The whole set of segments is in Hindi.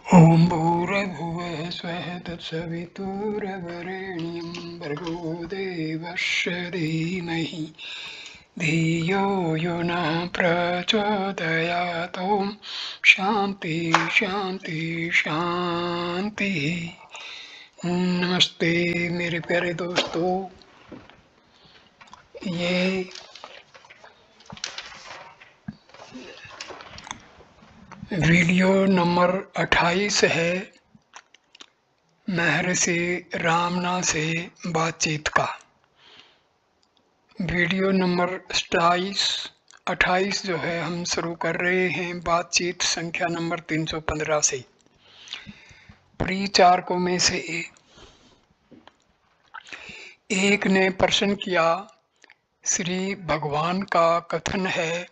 ॐ भूर्भुवः स्वः तत्सवितुर्वरेण्यं भर्गो देवस्य धीमहि धियो यो नः प्रचोदयात्। ॐ शान्ति शान्ति शान्तिः। नमस्ते मेरे प्यारे दोस्तों, ये वीडियो नंबर 28 है महर्षि रामना से बातचीत का। वीडियो नंबर 28 जो है हम शुरू कर रहे हैं बातचीत संख्या नंबर 315 से। परिचारकों में से एक ने प्रश्न किया, श्री भगवान का कथन है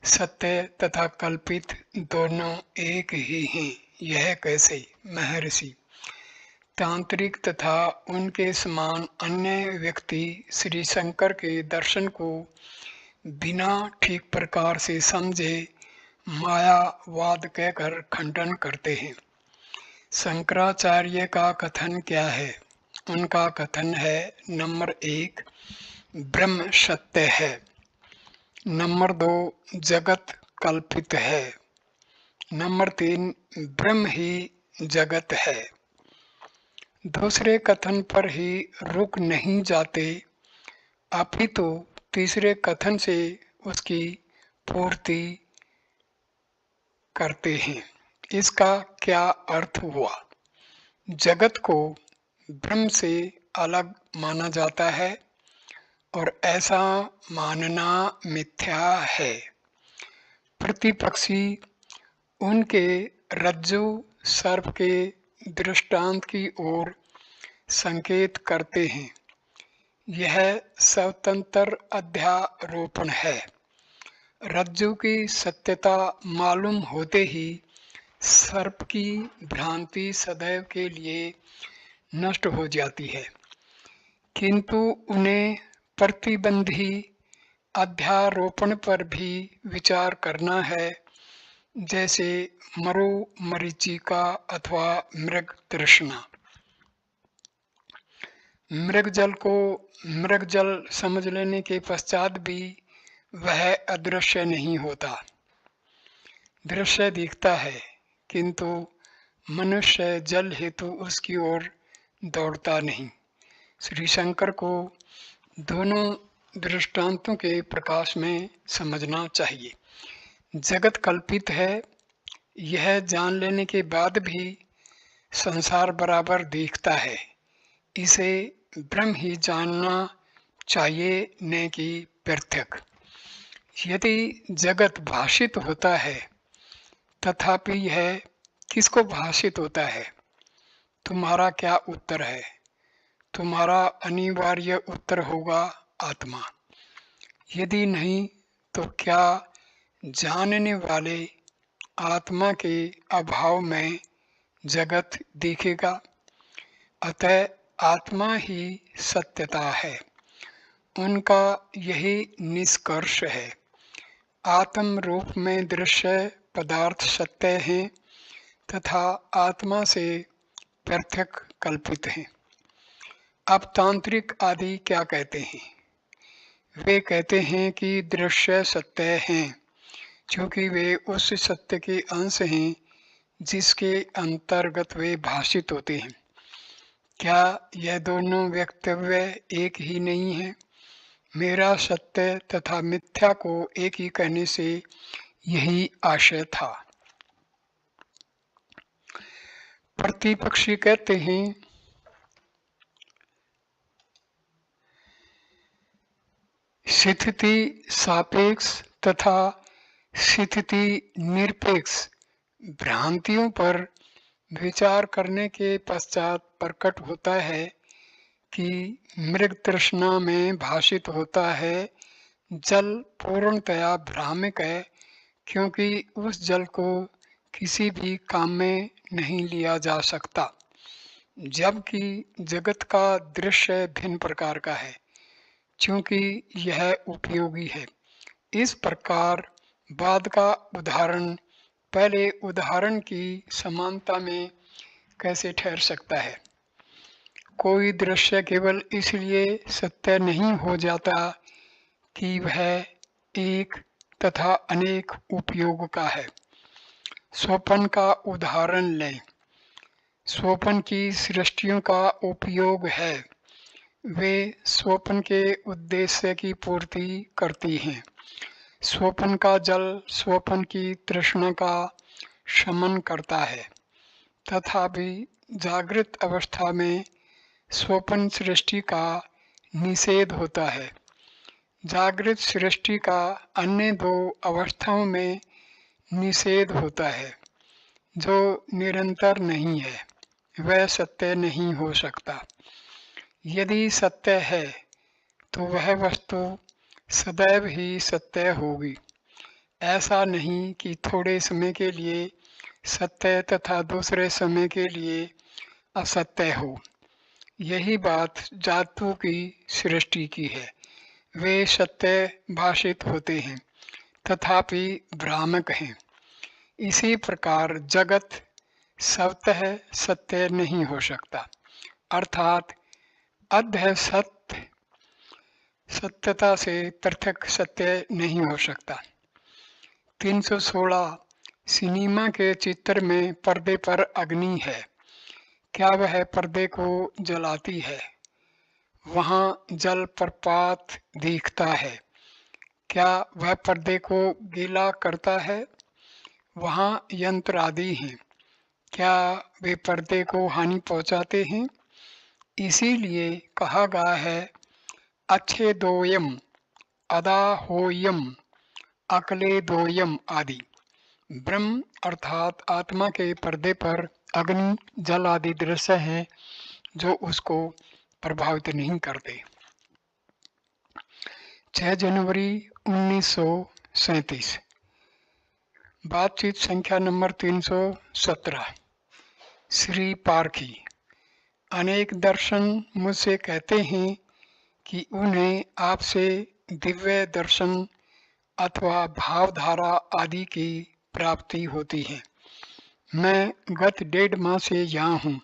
सत्य तथा कल्पित दोनों एक ही हैं, यह कैसे? महर्षि, तांत्रिक तथा उनके समान अन्य व्यक्ति श्री शंकर के दर्शन को बिना ठीक प्रकार से समझे मायावाद कहकर खंडन करते हैं। शंकराचार्य का कथन क्या है? उनका कथन है, नंबर 1, ब्रह्म सत्य है। नंबर 2, जगत कल्पित है। नंबर 3, ब्रह्म ही जगत है। दूसरे कथन पर ही रुक नहीं जाते, अपितु तीसरे कथन से उसकी पूर्ति करते हैं। इसका क्या अर्थ हुआ? जगत को ब्रह्म से अलग माना जाता है और ऐसा मानना मिथ्या है। प्रतिपक्षी उनके रज्जु सर्प के दृष्टांत की ओर संकेत करते हैं। यह स्वतंत्र अध्यारोपण है। रज्जु की सत्यता मालूम होते ही सर्प की भ्रांति सदैव के लिए नष्ट हो जाती है, किंतु उन्हें प्रतिबंधी अध्यारोपण पर भी विचार करना है, जैसे मरु मरीचिका अथवा मृग तृष्णा। मृगजल को मृगजल समझ लेने के पश्चात भी वह अदृश्य नहीं होता। दृश्य दिखता है, किंतु मनुष्य जल हेतु उसकी ओर दौड़ता नहीं। श्री शंकर को दोनों दृष्टांतों के प्रकाश में समझना चाहिए। जगत कल्पित है, यह जान लेने के बाद भी संसार बराबर दिखता है। इसे ब्रह्म ही जानना चाहिए, न कि पृथक। यदि जगत भाषित होता है, तथापि यह किसको भाषित होता है? तुम्हारा क्या उत्तर है? तुम्हारा अनिवार्य उत्तर होगा आत्मा। यदि नहीं तो क्या जानने वाले आत्मा के अभाव में जगत दिखेगा? अतः आत्मा ही सत्यता है। उनका यही निष्कर्ष है। आत्म रूप में दृश्य पदार्थ सत्य हैं तथा आत्मा से पृथक कल्पित हैं। अब तांत्रिक आदि क्या कहते हैं? वे कहते हैं कि दृश्य सत्य हैं, क्योंकि वे उस सत्य के अंश हैं जिसके अंतर्गत वे भाषित होते हैं। क्या यह दोनों वक्तव्य एक ही नहीं है? मेरा सत्य तथा मिथ्या को एक ही कहने से यही आशय था। प्रतिपक्षी कहते हैं, स्थिति सापेक्ष तथा स्थिति निरपेक्ष भ्रांतियों पर विचार करने के पश्चात प्रकट होता है कि मृग तृष्णा में भाषित होता है जल पूर्णतया भ्रामिक है, क्योंकि उस जल को किसी भी काम में नहीं लिया जा सकता, जबकि जगत का दृश्य भिन्न प्रकार का है, क्योंकि यह उपयोगी है। इस प्रकार बाद का उदाहरण पहले उदाहरण की समानता में कैसे ठहर सकता है? कोई दृश्य केवल इसलिए सत्य नहीं हो जाता कि वह एक तथा अनेक उपयोग का है। स्वप्न का उदाहरण लें। स्वप्न की सृष्टियों का उपयोग है। वे स्वप्न के उद्देश्य की पूर्ति करती हैं। स्वप्न का जल स्वप्न की तृष्णा का शमन करता है। तथापि जागृत अवस्था में स्वप्न सृष्टि का निषेध होता है। जागृत सृष्टि का अन्य दो अवस्थाओं में निषेध होता है, जो निरंतर नहीं है, वह सत्य नहीं हो सकता। यदि सत्य है तो वह वस्तु सदैव ही सत्य होगी। ऐसा नहीं कि थोड़े समय के लिए सत्य तथा दूसरे समय के लिए असत्य हो। यही बात धातु की सृष्टि की है। वे सत्य भाषित होते हैं, तथापि भ्रामक हैं। इसी प्रकार जगत स्वतः सत्य नहीं हो सकता, अर्थात अद्य सत्य सत्यता से पृथक सत्य नहीं हो सकता। 316 सिनेमा के चित्र में पर्दे पर अग्नि है। क्या वह पर्दे को जलाती है? वहाँ जल प्रपात दिखता है। क्या वह पर्दे को गीला करता है? वहाँ यंत्र आदि हैं। क्या वे पर्दे को हानि पहुँचाते हैं? इसीलिए कहा गया है, अच्छे दोयम, अदा होयम, अकले दोयम आदि। ब्रह्म अर्थात आत्मा के पर्दे पर अग्नि, जल आदि दृश्य हैं जो उसको प्रभावित नहीं करते। 6 जनवरी 1937। बातचीत संख्या नंबर 317। श्री पारखी। अनेक दर्शन मुझसे कहते हैं कि उन्हें आपसे दिव्य दर्शन अथवा भावधारा आदि की प्राप्ति होती है। मैं गत 1.5 माह से यहाँ हूँ,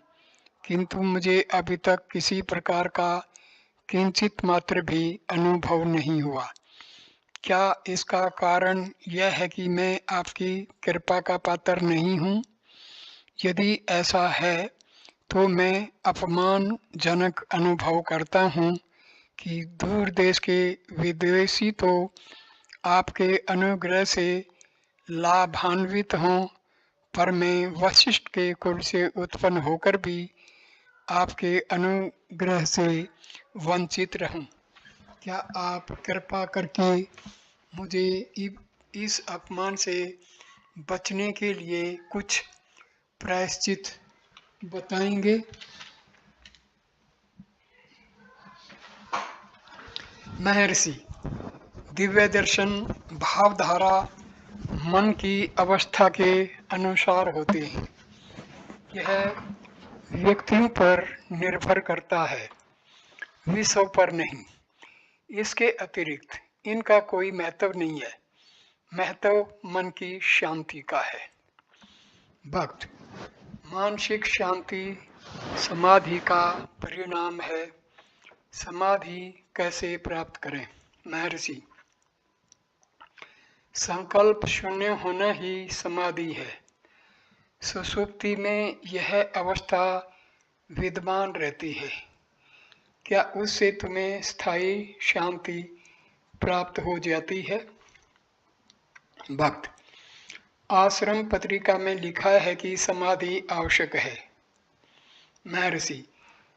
किंतु मुझे अभी तक किसी प्रकार का किंचित मात्र भी अनुभव नहीं हुआ। क्या इसका कारण यह है कि मैं आपकी कृपा का पात्र नहीं हूँ? यदि ऐसा है तो मैं अपमानजनक अनुभव करता हूँ कि दूर देश के विदेशी तो आपके अनुग्रह से लाभान्वित हों, पर मैं वशिष्ठ के कुल से उत्पन्न होकर भी आपके अनुग्रह से वंचित रहूं। क्या आप कृपा करके मुझे इस अपमान से बचने के लिए कुछ प्रायश्चित बताएंगे? महर्षि, दिव्य दर्शन भावधारा मन की अवस्था के अनुसार होते हैं। यह व्यक्तियों पर निर्भर करता है, विषयों पर नहीं। इसके अतिरिक्त इनका कोई महत्व नहीं है। महत्व मन की शांति का है। भक्त, मानसिक शांति समाधि का परिणाम है। समाधि कैसे प्राप्त करें? महर्षि, संकल्प शून्य होना ही समाधि है। सुषुप्ति में यह अवस्था विद्यमान रहती है। क्या उससे तुम्हें स्थायी शांति प्राप्त हो जाती है? भक्त, आश्रम पत्रिका में लिखा है कि समाधि आवश्यक है। महर्षि,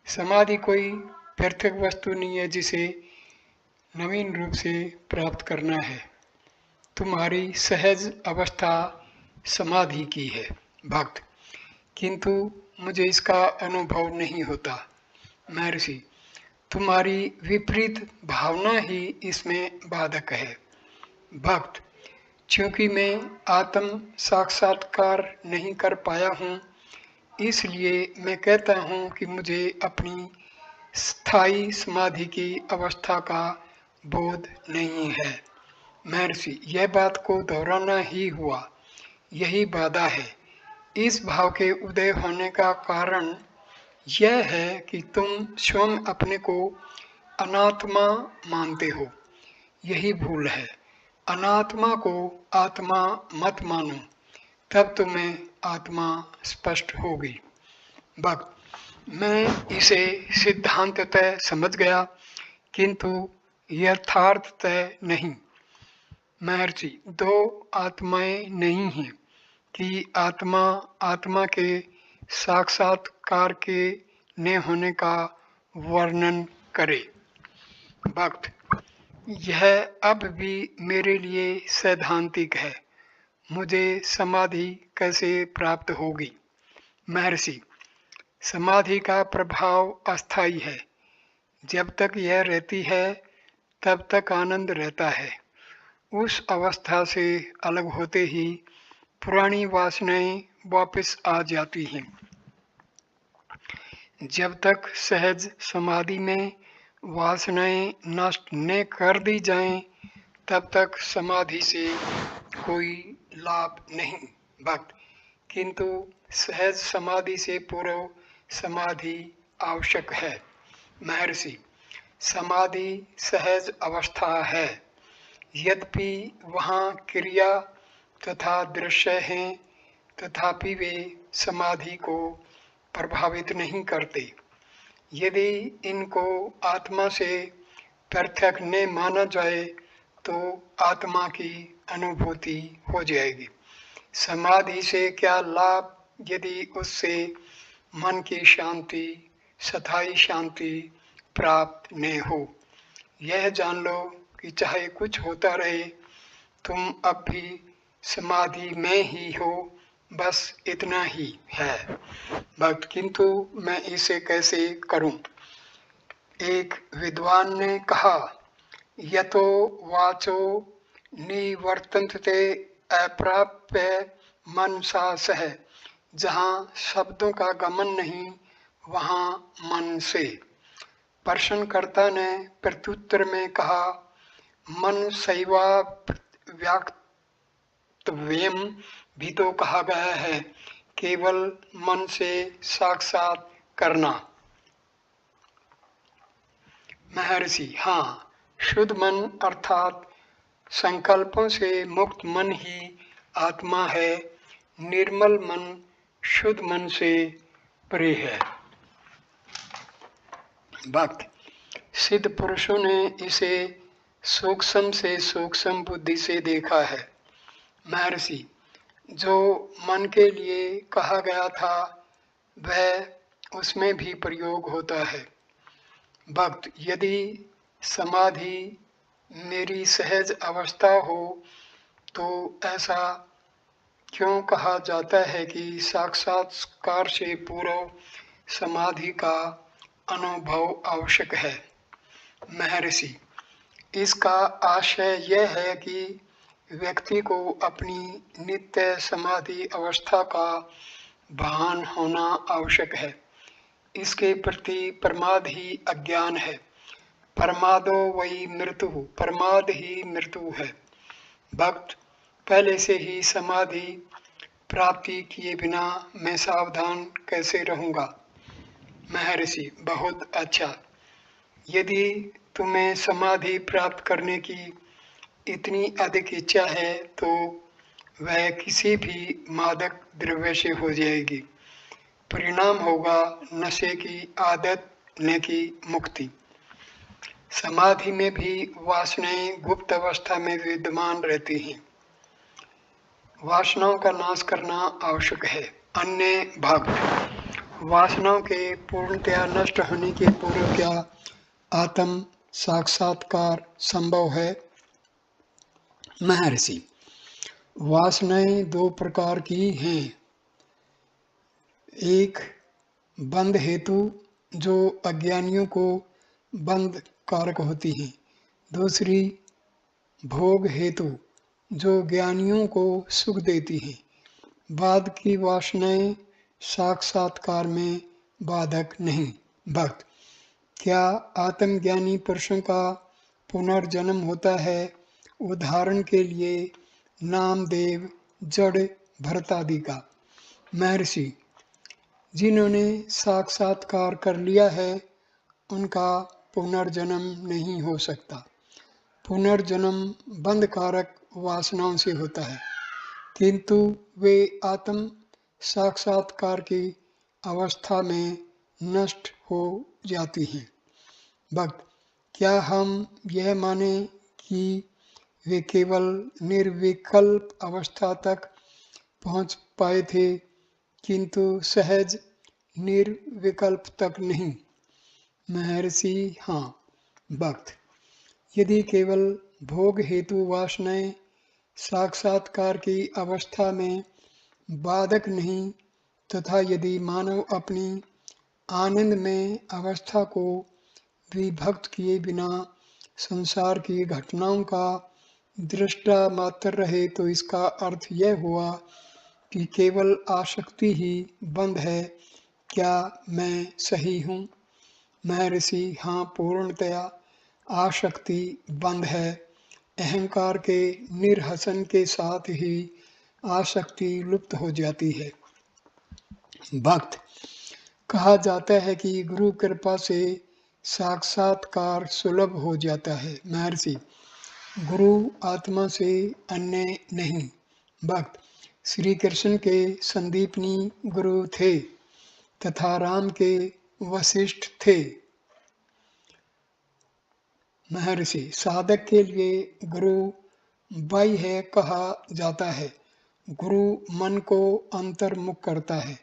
समाधि कोई पृथक वस्तु नहीं है जिसे नवीन रूप से प्राप्त करना है। तुम्हारी सहज अवस्था समाधि की है। भक्त, किंतु मुझे इसका अनुभव नहीं होता। महर्षि, तुम्हारी विपरीत भावना ही इसमें बाधक है। भक्त, क्योंकि मैं आत्म साक्षात्कार नहीं कर पाया हूँ, इसलिए मैं कहता हूँ कि मुझे अपनी स्थायी समाधि की अवस्था का बोध नहीं है। महर्षि, यह बात को दोहराना ही हुआ। यही बाधा है। इस भाव के उदय होने का कारण यह है कि तुम स्वयं अपने को अनात्मा मानते हो। यही भूल है। अनात्मा को आत्मा मत मानो, तब तुम्हें आत्मा स्पष्ट होगी। भक्त, मैं इसे सिद्धांततः समझ गया, किंतु यथार्थतः नहीं। महर्षि, दो आत्माएं नहीं हैं कि आत्मा आत्मा के साक्षात्कार के न होने का वर्णन करे। भक्त, यह अब भी मेरे लिए सैद्धांतिक है। मुझे समाधि कैसे प्राप्त होगी? महर्षि, समाधि का प्रभाव अस्थायी है। जब तक यह रहती है तब तक आनंद रहता है। उस अवस्था से अलग होते ही पुरानी वासनाएं वापस आ जाती हैं। जब तक सहज समाधि में वासनाएं नष्ट न कर दी जाएं, तब तक समाधि से कोई लाभ नहीं। भक्त, किंतु सहज समाधि से पूर्व समाधि आवश्यक है। महर्षि, समाधि सहज अवस्था है, यद्यपि वहाँ क्रिया तथा दृश्य हैं, तथापि वे समाधि को प्रभावित नहीं करते। यदि इनको आत्मा से पृथक न माना जाए तो आत्मा की अनुभूति हो जाएगी। समाधि से क्या लाभ यदि उससे मन की शांति, स्थायी शांति प्राप्त न हो? यह जान लो कि चाहे कुछ होता रहे, तुम अब भी समाधि में ही हो, बस इतना ही है। भक्त, किंतु मैं इसे कैसे करूं? एक विद्वान ने कहा, यतो वाचो निवर्तन्ते अप्राप्य मनसा सह। जहाँ शब्दों का गमन नहीं, वहाँ मन से। प्रश्नकर्ता ने प्रत्युत्तर में कहा, मन सैवा व्याक्तव्यम भी तो कहा गया है, केवल मन से साक्षात करना। महर्षि, हाँ, शुद्ध मन अर्थात संकल्पों से मुक्त मन ही आत्मा है। निर्मल मन शुद्ध मन से परे है। भक्त, सिद्ध पुरुषों ने इसे सूक्ष्म से सूक्ष्म बुद्धि से देखा है। महर्षि, जो मन के लिए कहा गया था वह उसमें भी प्रयोग होता है। भक्त, यदि समाधि मेरी सहज अवस्था हो तो ऐसा क्यों कहा जाता है कि साक्षात्कार से पूर्व समाधि का अनुभव आवश्यक है? महर्षि, इसका आशय यह है कि व्यक्ति को अपनी नित्य समाधि अवस्था का भान होना आवश्यक है। इसके प्रति प्रमाद ही अज्ञान है। प्रमादो वही मृत्यु, प्रमाद ही मृत्यु है। भक्त, पहले से ही समाधि प्राप्ति किए बिना मैं सावधान कैसे रहूँगा? महर्षि, बहुत अच्छा। यदि तुम्हें समाधि प्राप्त करने की इतनी अधिक इच्छा है तो वह किसी भी मादक द्रव्य से हो जाएगी। परिणाम होगा नशे की आदत न की मुक्ति। समाधि में भी वासनाएं गुप्त अवस्था में विद्यमान रहती हैं। वासनाओं का नाश करना आवश्यक है। अन्य भक्त, वासनाओं के पूर्णतया नष्ट होने के पूर्व क्या आत्म साक्षात्कार संभव है? महर्षि, वासनाएं दो प्रकार की हैं। एक बंध हेतु जो अज्ञानियों को बंध कारक होती हैं। दूसरी भोग हेतु जो ज्ञानियों को सुख देती हैं। बाद की वासनाएं साक्षात्कार में बाधक नहीं। भक्त, क्या आत्मज्ञानी पुरुषों का पुनर्जन्म होता है? उदाहरण के लिए नामदेव जड़ भरत आदि का। महर्षि, जिन्होंने साक्षात्कार कर लिया है उनका पुनर्जन्म नहीं हो सकता। पुनर्जन्म बंधकारक वासनाओं से होता है, किंतु वे आत्म साक्षात्कार की अवस्था में नष्ट हो जाती हैं। भक्त, क्या हम यह माने कि वे केवल निर्विकल्प अवस्था तक पहुंच पाए थे, किंतु सहज निर्विकल्प तक नहीं? महर्षि, हाँ। भक्त, यदि केवल भोग हेतु वासनाएं साक्षात्कार की अवस्था में बाधक नहीं, तथा यदि मानव अपनी आनंद में अवस्था को विभक्त किए बिना संसार की घटनाओं का दृष्टा मात्र रहे, तो इसका अर्थ यह हुआ कि केवल आसक्ति ही बंध है। क्या मैं सही हूँ? महर्षि, हाँ, पूर्णतया आसक्ति बंध है। अहंकार के निर्हसन के साथ ही आसक्ति लुप्त हो जाती है। भक्त, कहा जाता है कि गुरु कृपा से साक्षात्कार सुलभ हो जाता है। महर्षि, गुरु आत्मा से अन्य नहीं। भक्त, श्री कृष्ण के संदीपनी गुरु थे तथा राम के वशिष्ठ थे। महर्षि, साधक के लिए गुरु बाह्य कहा जाता है। गुरु मन को अंतर्मुख करता है।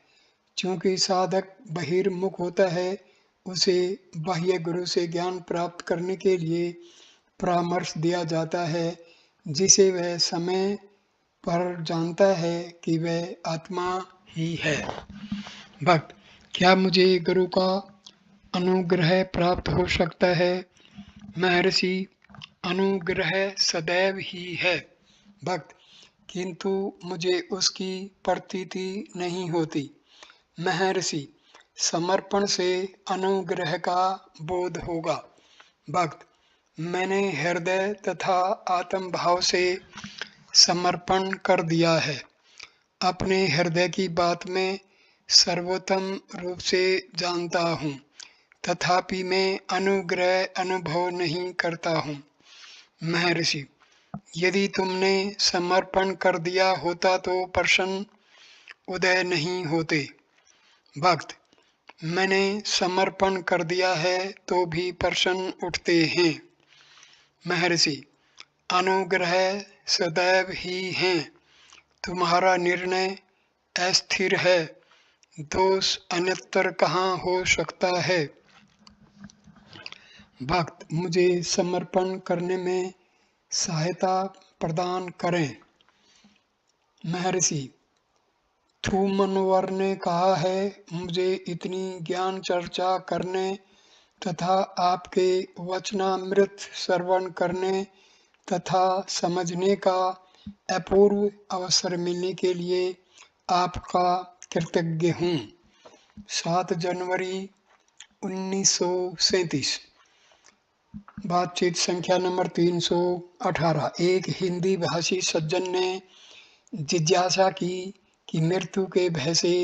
चूंकि साधक बहिर्मुख होता है, उसे बाह्य गुरु से ज्ञान प्राप्त करने के लिए परामर्श दिया जाता है, जिसे वह समय पर जानता है कि वह आत्मा ही है। भक्त, क्या मुझे गुरु का अनुग्रह प्राप्त हो सकता है? महर्षि, अनुग्रह सदैव ही है। भक्त, किंतु मुझे उसकी प्रतीति नहीं होती। महर्षि, समर्पण से अनुग्रह का बोध होगा। भक्त, मैंने हृदय तथा आत्म भाव से समर्पण कर दिया है। अपने हृदय की बात में सर्वोत्तम रूप से जानता हूँ, तथापि मैं अनुग्रह अनुभव नहीं करता हूँ। महर्षि, यदि तुमने समर्पण कर दिया होता तो प्रश्न उदय नहीं होते। भक्त, मैंने समर्पण कर दिया है तो भी प्रश्न उठते हैं। महर्षि, अनुग्रह सदैव ही है। तुम्हारा निर्णय अस्थिर है। दोष अन्यत्र कहाँ हो सकता है? भक्त, मुझे समर्पण करने में सहायता प्रदान करें। महर्षि, थूमनवर ने कहा है, मुझे इतनी ज्ञान चर्चा करने तथा आपके वचनामृत श्रवण करने तथा समझने का अपूर्व अवसर मिलने के लिए आपका कृतज्ञ हूँ। 7 जनवरी 1937। बातचीत संख्या नंबर 318। एक हिंदी भाषी सज्जन ने जिज्ञासा की कि मृत्यु के भय से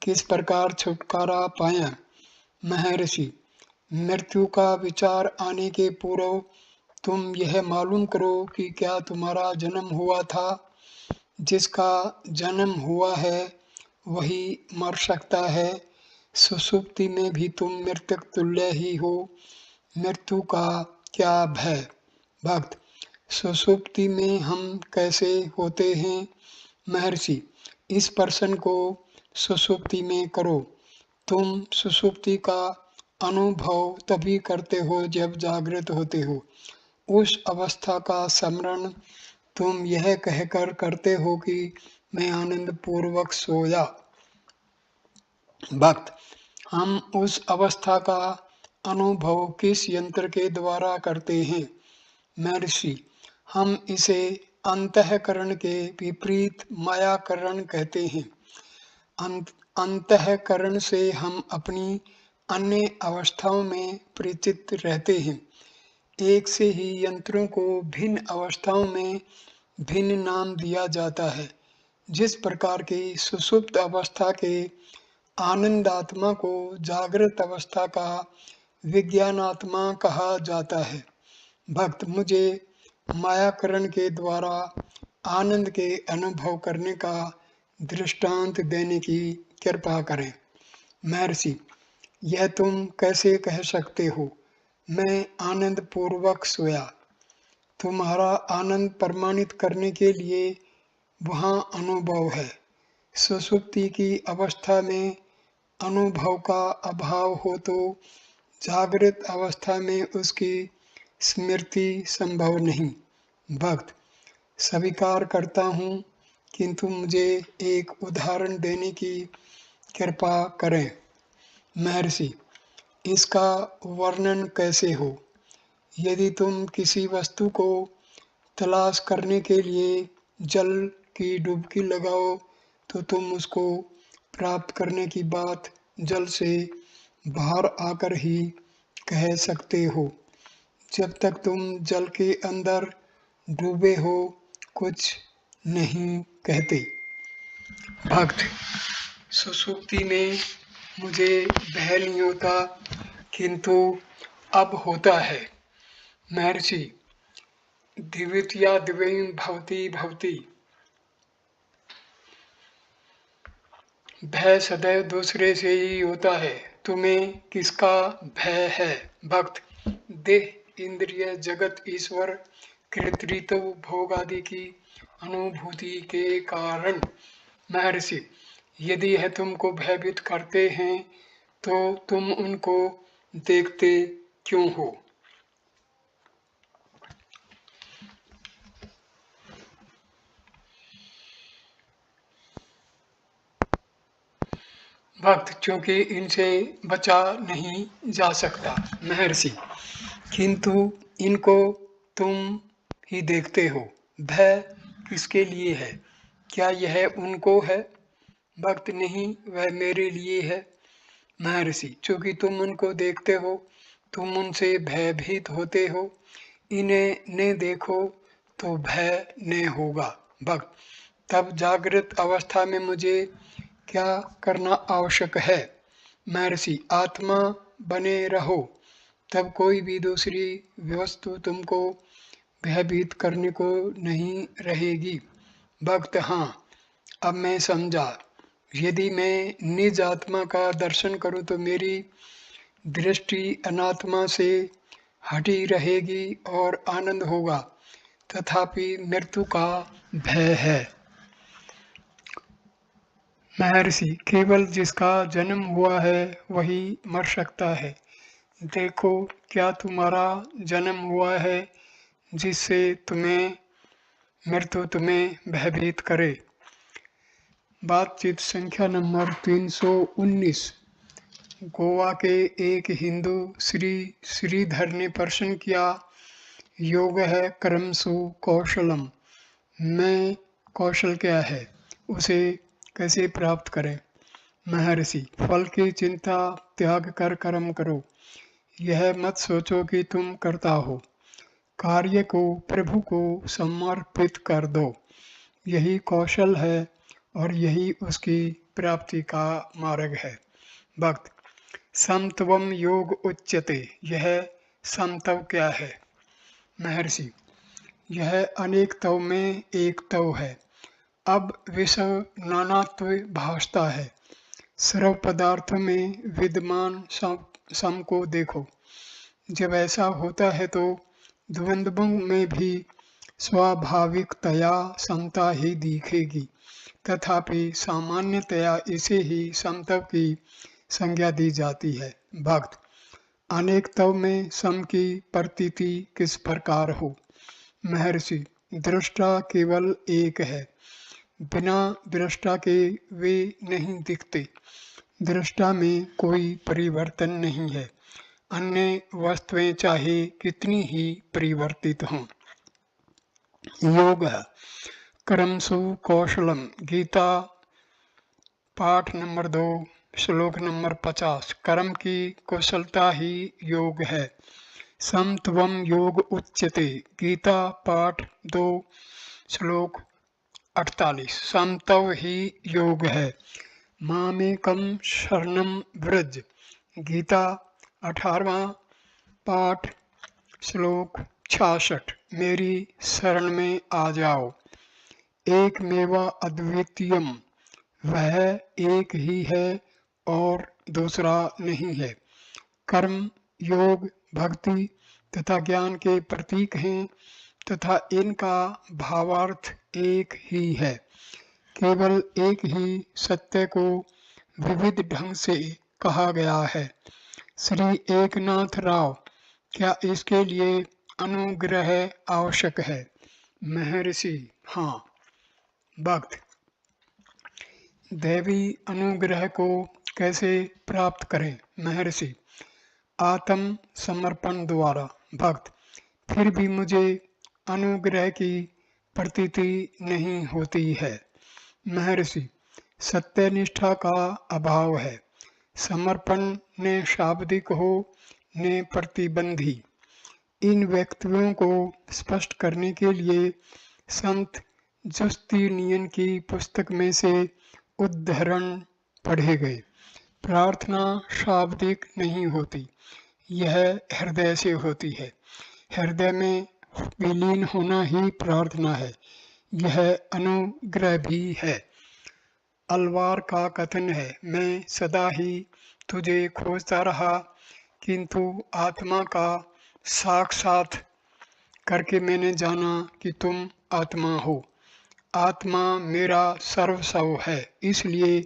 किस प्रकार छुटकारा पाया। महर्षि, मृत्यु का विचार आने के पूर्व तुम यह मालूम करो कि क्या तुम्हारा जन्म हुआ था। जिसका जन्म हुआ है वही मर सकता है। सुषुप्ति में भी तुम मृतक तुल्य ही हो। मृत्यु का क्या भय? भक्त, सुषुप्ति में हम कैसे होते हैं? महर्षि, इस प्रश्न को सुषुप्ति में करो। तुम सुषुप्ति का अनुभव तभी करते हो जब जागृत होते हो। उस अवस्था का स्मरण तुम यह कहकर करते हो कि मैं आनंद पूर्वक सोया। भक्त, हम उस अवस्था का अनुभव किस यंत्र के द्वारा करते हैं? महर्षि, हम इसे अंतःकरण के विपरीत मायाकरण कहते हैं। अंतःकरण से हम अपनी अन्य अवस्थाओं में परिचित रहते हैं। एक से ही यंत्रों को भिन्न अवस्थाओं में भिन्न नाम दिया जाता है। जिस प्रकार की सुषुप्त अवस्था के आनंदात्मा को जागृत अवस्था का विज्ञानात्मा कहा जाता है। भक्त मुझे मायाकरण के द्वारा आनंद के अनुभव करने का दृष्टांत देने की कृपा करें। महर्षि, यह तुम कैसे कह सकते हो? मैं आनंद पूर्वक सोया। तुम्हारा आनंद प्रमाणित करने के लिए वहाँ अनुभव है। सुषुप्ति की अवस्था में अनुभव का अभाव हो तो जागृत अवस्था में उसकी स्मृति संभव नहीं। भक्त, स्वीकार करता हूँ, किंतु मुझे एक उदाहरण देने की कृपा करें। महर्षि, इसका वर्णन कैसे हो? यदि तुम किसी वस्तु को तलाश करने के लिए जल की डुबकी लगाओ तो तुम उसको प्राप्त करने की बात जल से बाहर आकर ही कह सकते हो। जब तक तुम जल के अंदर डूबे हो कुछ नहीं कहते। भक्त, सुषुप्ति में मुझे भय नहीं होता, किंतु अब होता है। महर्षि, दिव्यतया दिव्यं भवति भवति। भय सदैव दूसरे से ही होता है, तुम्हें किसका भय है? भक्त, देह, इंद्रिय, जगत, ईश्वर, कृतृत्व, भोग आदि की अनुभूति के कारण। महर्षि, यदि यह तुमको भयभीत करते हैं तो तुम उनको देखते क्यों हो? भक्त, क्योंकि इनसे बचा नहीं जा सकता। महर्षि, किंतु इनको तुम ही देखते हो। भय किसके लिए है? क्या यह उनको है? भक्त, नहीं, वह मेरे लिए है। महर्षि, क्योंकि तुम उनको देखते हो तुम उनसे भयभीत होते हो। इन्हें न देखो तो भय न होगा। भक्त, तब जागृत अवस्था में मुझे क्या करना आवश्यक है? महर्षि, आत्मा बने रहो, तब कोई भी दूसरी वस्तु तुमको भयभीत करने को नहीं रहेगी। भक्त, हाँ, अब मैं समझा। यदि मैं निज आत्मा का दर्शन करूं तो मेरी दृष्टि अनात्मा से हटी रहेगी और आनंद होगा, तथापि मृत्यु का भय है। महर्षि, केवल जिसका जन्म हुआ है वही मर सकता है। देखो, क्या तुम्हारा जन्म हुआ है जिससे मृत्यु तुम्हें भयभीत करे? बातचीत संख्या नंबर 319। गोवा के एक हिंदू श्री श्रीधर ने प्रश्न किया, योग है कर्मसु कौशलम, में कौशल क्या है, उसे कैसे प्राप्त करें? महर्षि, फल की चिंता त्याग कर कर्म करो। यह मत सोचो कि तुम करता हो। कार्य को प्रभु को समर्पित कर दो। यही कौशल है और यही उसकी प्राप्ति का मार्ग है। भक्त, समत्वम योग उच्यते, यह समत्व क्या है? महर्षि, यह अनेक तव में एक तव है। अब विषय नानात्व भासता है। सर्व पदार्थ में विद्यमान सम को देखो। जब ऐसा होता है तो द्वंद्वों में भी स्वाभाविकतया समता ही दिखेगी, तथापि सामान्यतया इसे ही समत्व की संज्ञा दी जाती है। भक्त, अनेकत्व में सम की प्रतीति किस प्रकार हो? महर्षि, दृष्टा केवल एक है, बिना दृष्टा के वे नहीं दिखते। दृष्टा में कोई परिवर्तन नहीं है, अन्य वस्तुएं चाहे कितनी ही परिवर्तित हों। योग कर्मसु कौशलम, गीता पाठ नंबर 2 श्लोक नंबर 50। कर्म की कुशलता ही योग है। समत्वम योग उच्यते, गीता पाठ 2 श्लोक 48 समतव ही योग है। मामेकम शरणम व्रज। गीता 18वां पाठ श्लोक 66। मेरी शरण में आ जाओ। एक मेवा अद्वितीयम, वह एक ही है और दूसरा नहीं है। कर्म, योग, भक्ति तथा ज्ञान के प्रतीक हैं तथा इनका भावार्थ एक ही है। केवल एक ही सत्य को विविध ढंग से कहा गया है। श्री एकनाथ राव, क्या इसके लिए अनुग्रह आवश्यक है? महर्षि, हाँ। भक्त, दैवी अनुग्रह को कैसे प्राप्त करें? महर्षि, आत्म समर्पण द्वारा। भक्त, फिर भी मुझे अनुग्रह की प्रतीति नहीं होती है। महर्षि, सत्यनिष्ठा का अभाव है। समर्पण ने शाब्दिक हो ने प्रतिबंधी। इन व्यक्तियों को स्पष्ट करने के लिए संत जस्तीनियन की पुस्तक में से उद्धरण पढ़े गए। प्रार्थना शाब्दिक नहीं होती, यह हृदय से होती है। हृदय में विलीन होना ही प्रार्थना है, यह अनुग्रह भी है। अलवार का कथन है, मैं सदा ही तुझे खोजता रहा, किंतु आत्मा का साक्षात करके मैंने जाना कि तुम आत्मा हो। आत्मा मेरा सर्वस्व है, इसलिए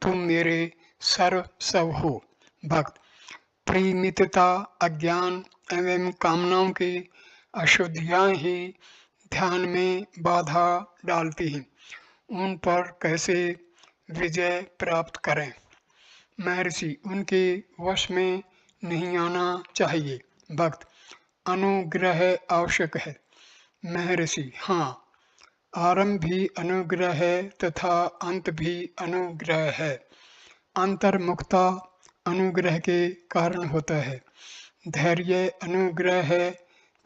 तुम मेरे सर्वस्व हो। भक्त, परिमितता, अज्ञान एवं कामनाओं की अशुद्धियाँ ही ध्यान में बाधा डालती हैं। उन पर कैसे विजय प्राप्त करें? महर्षि, उनके वश में नहीं आना चाहिए। भक्त, अनुग्रह आवश्यक है। महर्षि, हाँ, आरंभ भी अनुग्रह है तथा अंत भी अनुग्रह है। अंतर्मुखता अनुग्रह के कारण होता है। धैर्य अनुग्रह है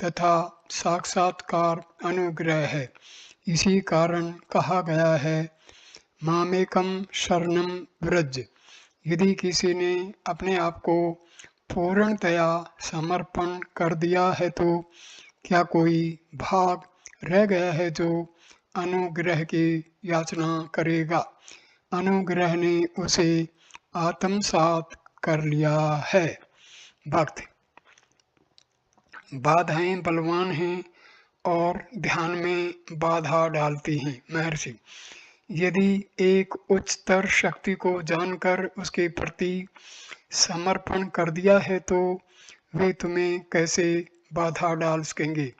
तथा साक्षात्कार अनुग्रह है। इसी कारण कहा गया है, मामेकम शरणम व्रज। यदि किसी ने अपने आप को पूर्णतया समर्पण कर दिया है तो क्या कोई भाग रह गया है जो अनुग्रह की याचना करेगा? अनुग्रह ने उसे आत्मसात कर लिया है। भक्त, बाधाएं बलवान हैं और ध्यान में बाधा डालती हैं। महर्षि, यदि एक उच्चतर शक्ति को जानकर उसके प्रति समर्पण कर दिया है तो वे तुम्हें कैसे बाधा डाल सकेंगे?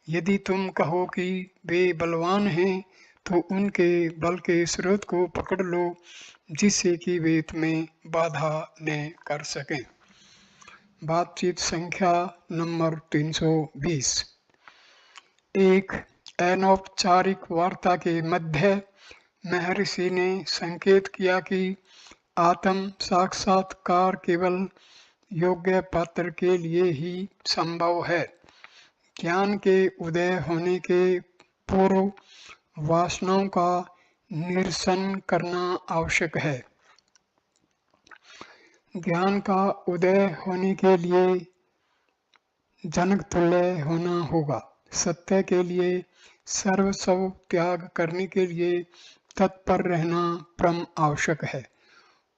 यदि तुम कहो कि वे बलवान हैं तो उनके बल के स्रोत को पकड़ लो, जिससे कि वे तुम्हें बाधा न कर सकें। बातचीत संख्या नंबर 320। एक अनौपचारिक वार्ता के मध्य महर्षि ने संकेत किया कि आत्म साक्षात्कार केवल योग्य पात्र के लिए ही संभव है। ज्ञान के उदय होने के पूर्व वासनाओं का निरसन करना आवश्यक है। ज्ञान का उदय होने के लिए जनक तुल्य होना होगा। सत्य के लिए सर्वस्व त्याग करने के लिए तत्पर रहना परम आवश्यक है।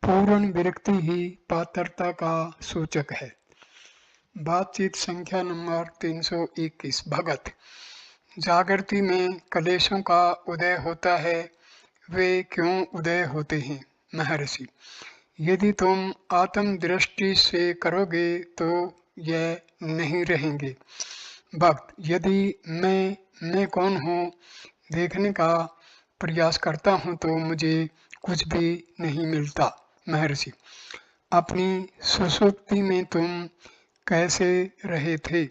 पूर्ण विरक्ति ही पात्रता का सूचक है। बातचीत संख्या नंबर 321। भगत, जागृति में कलेशों का उदय होता है, वे क्यों उदय होते हैं? महर्षि, यदि तुम आत्म दृष्टि से करोगे तो यह नहीं रहेंगे। भक्त, यदि मैं कौन हूँ देखने का प्रयास करता हूँ तो मुझे कुछ भी नहीं मिलता। महर्षि, अपनी सुसुप्ति में तुम कैसे रहे थे?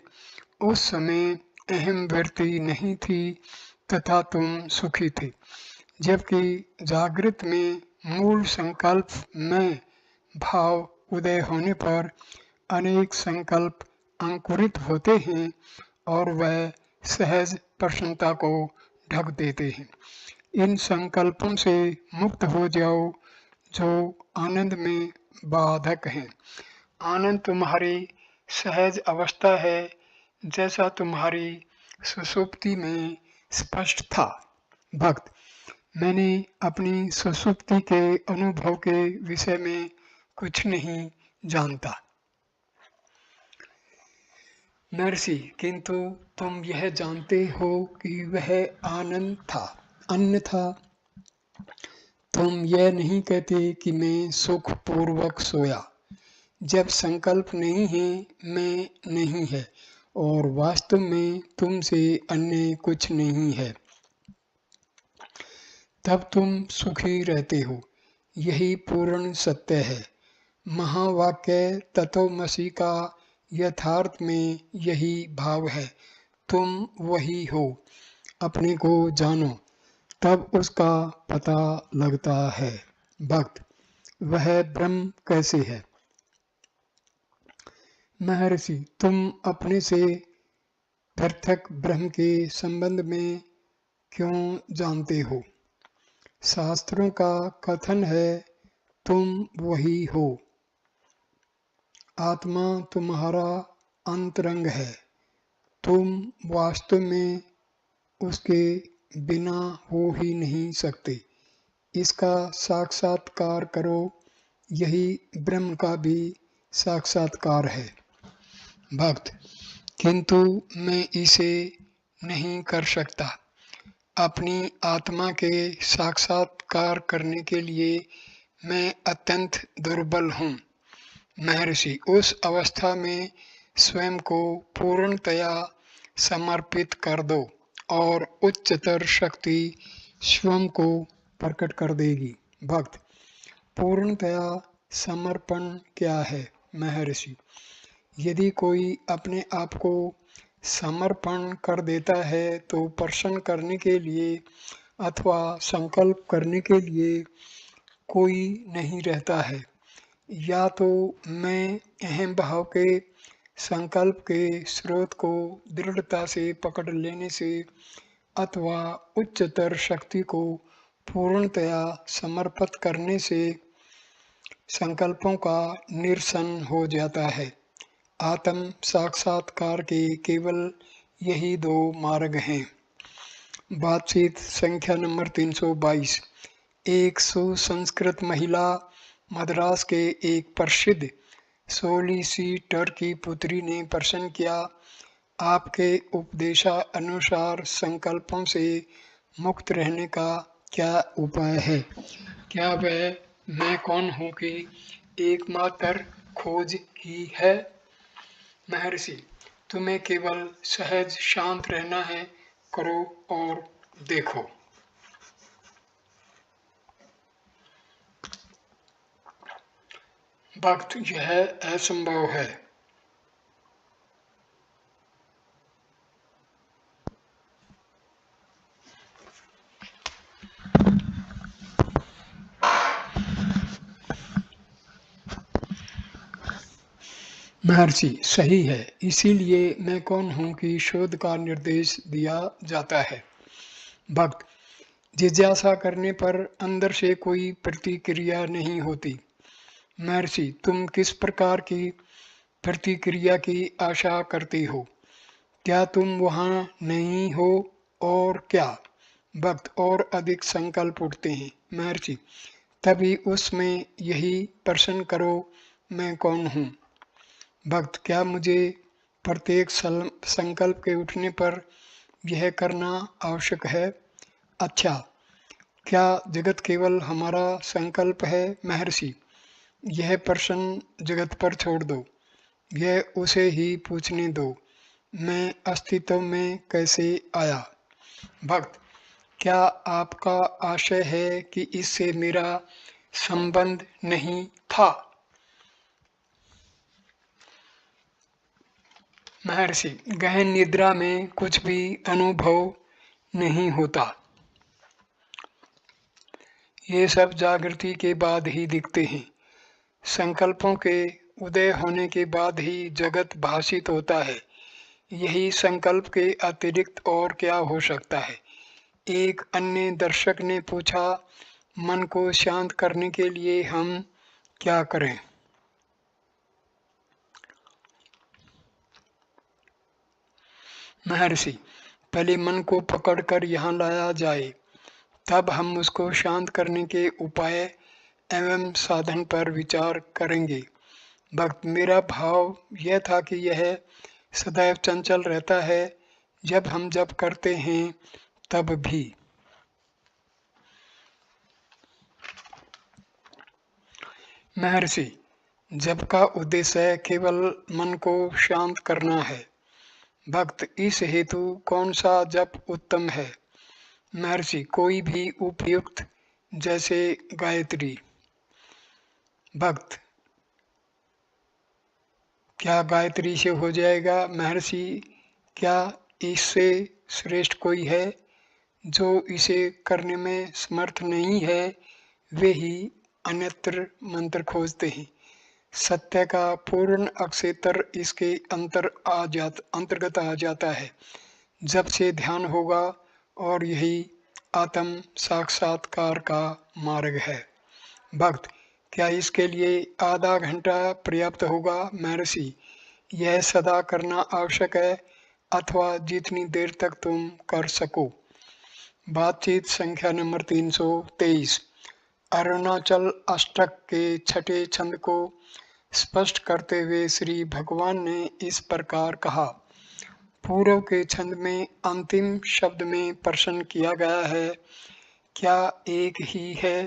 उस समय अहम वृत्ति नहीं थी तथा तुम सुखी थे, जबकि जागृत में मूल संकल्प में भाव उदय होने पर अनेक संकल्प अंकुरित होते हैं और वह सहज प्रसन्नता को ढक देते हैं। इन संकल्पों से मुक्त हो जाओ जो आनंद में बाधक हैं। आनंद तुम्हारी सहज अवस्था है, जैसा तुम्हारी सुषुप्ति में स्पष्ट था। भक्त, मैंने अपनी सुषुप्ति के अनुभव के विषय में कुछ नहीं जानता। महर्षि, किंतु तुम यह जानते हो कि वह आनंद था, अन्यथा तुम यह नहीं कहते कि मैं सुख पूर्वक सोया। जब संकल्प नहीं है, मैं नहीं है और वास्तव में तुमसे अन्य कुछ नहीं है, तब तुम सुखी रहते हो। यही पूर्ण सत्य है। महावाक्य तत्वमसि का यथार्थ में यही भाव है। तुम वही हो, अपने को जानो, तब उसका पता लगता है। भक्त, वह ब्रह्म कैसे है? महर्षि, तुम अपने से पृथक ब्रह्म के संबंध में क्यों जानते हो? शास्त्रों का कथन है, तुम वही हो। आत्मा तुम्हारा अंतरंग है। तुम वास्तव में उसके बिना हो ही नहीं सकते। इसका साक्षात्कार करो, यही ब्रह्म का भी साक्षात्कार है। भक्त, किंतु मैं इसे नहीं कर सकता। अपनी आत्मा के साक्षात्कार करने के लिए मैं अत्यंत दुर्बल हूँ। महर्षि, उस अवस्था में स्वयं को पूर्णतया समर्पित कर दो और उच्चतर शक्ति स्वयं को प्रकट कर देगी। भक्त, पूर्णतया समर्पण क्या है? महर्षि, यदि कोई अपने आप को समर्पण कर देता है तो प्रसन्न करने के लिए अथवा संकल्प करने के लिए कोई नहीं रहता है। या तो मैं अहम भाव के संकल्प के स्रोत को दृढ़ता से पकड़ लेने से अथवा उच्चतर शक्ति को पूर्णतया समर्पित करने से संकल्पों का निरसन हो जाता है। आत्म साक्षात्कार के केवल यही दो मार्ग हैं। बातचीत संख्या नंबर 322। एक सुसंस्कृत महिला मद्रास के एक प्रसिद्ध सोलिसिटर की पुत्री ने प्रश्न किया, आपके उपदेशानुसार संकल्पों से मुक्त रहने का क्या उपाय है? क्या वह मैं कौन हूँ की एकमात्र खोज ही है? महर्षि, तुम्हें केवल सहज शांत रहना है, करो और देखो। भक्त, यह असंभव है। महर्षि, सही है, इसीलिए मैं कौन हूँ कि शोध का निर्देश दिया जाता है। भक्त, जिज्ञासा करने पर अंदर से कोई प्रतिक्रिया नहीं होती। महर्षि, तुम किस प्रकार की प्रतिक्रिया की आशा करते हो? क्या तुम वहाँ नहीं हो और क्या? भक्त, और अधिक संकल्प उठते हैं। महर्षि, तभी उसमें यही प्रश्न करो, मैं कौन हूँ? भक्त, क्या मुझे प्रत्येक संकल्प के उठने पर यह करना आवश्यक है? अच्छा, क्या जगत केवल हमारा संकल्प है? महर्षि, यह प्रश्न जगत पर छोड़ दो, यह उसे ही पूछने दो, मैं अस्तित्व में कैसे आया? भक्त, क्या आपका आशय है कि इससे मेरा संबंध नहीं था? महर्षि, गहन निद्रा में कुछ भी अनुभव नहीं होता। ये सब जागृति के बाद ही दिखते हैं। संकल्पों के उदय होने के बाद ही जगत भाषित होता है। यही संकल्प के अतिरिक्त और क्या हो सकता है? एक अन्य दर्शक ने पूछा, मन को शांत करने के लिए हम क्या करें? महर्षि, पहले मन को पकड़कर यहाँ लाया जाए, तब हम उसको शांत करने के उपाय एवं साधन पर विचार करेंगे। भक्त, मेरा भाव यह था कि यह सदैव चंचल रहता है, जब हम जप करते हैं तब भी। महर्षि, जप का उद्देश्य केवल मन को शांत करना है। भक्त, इस हेतु कौन सा जप उत्तम है? महर्षि, कोई भी उपयुक्त, जैसे गायत्री। भक्त, क्या गायत्री से हो जाएगा? महर्षि, क्या इससे श्रेष्ठ कोई है? जो इसे करने में समर्थ नहीं है, वे ही अन्यत्र मंत्र खोजते हैं। सत्य का पूर्ण अक्षेत्र इसके अंतर्गत आ जाता है। जब से ध्यान होगा और यही आत्म साक्षात्कार का मार्ग है। भक्त, क्या इसके लिए आधा घंटा पर्याप्त होगा? महर्षि, यह सदा करना आवश्यक है, अथवा जितनी देर तक तुम कर सको। बातचीत संख्या नंबर 323। अरुणाचल अष्टक के छठे छंद को स्पष्ट करते हुए श्री भगवान ने इस प्रकार कहा। पूर्व के छंद में अंतिम शब्द में प्रश्न किया गया है, क्या एक ही है?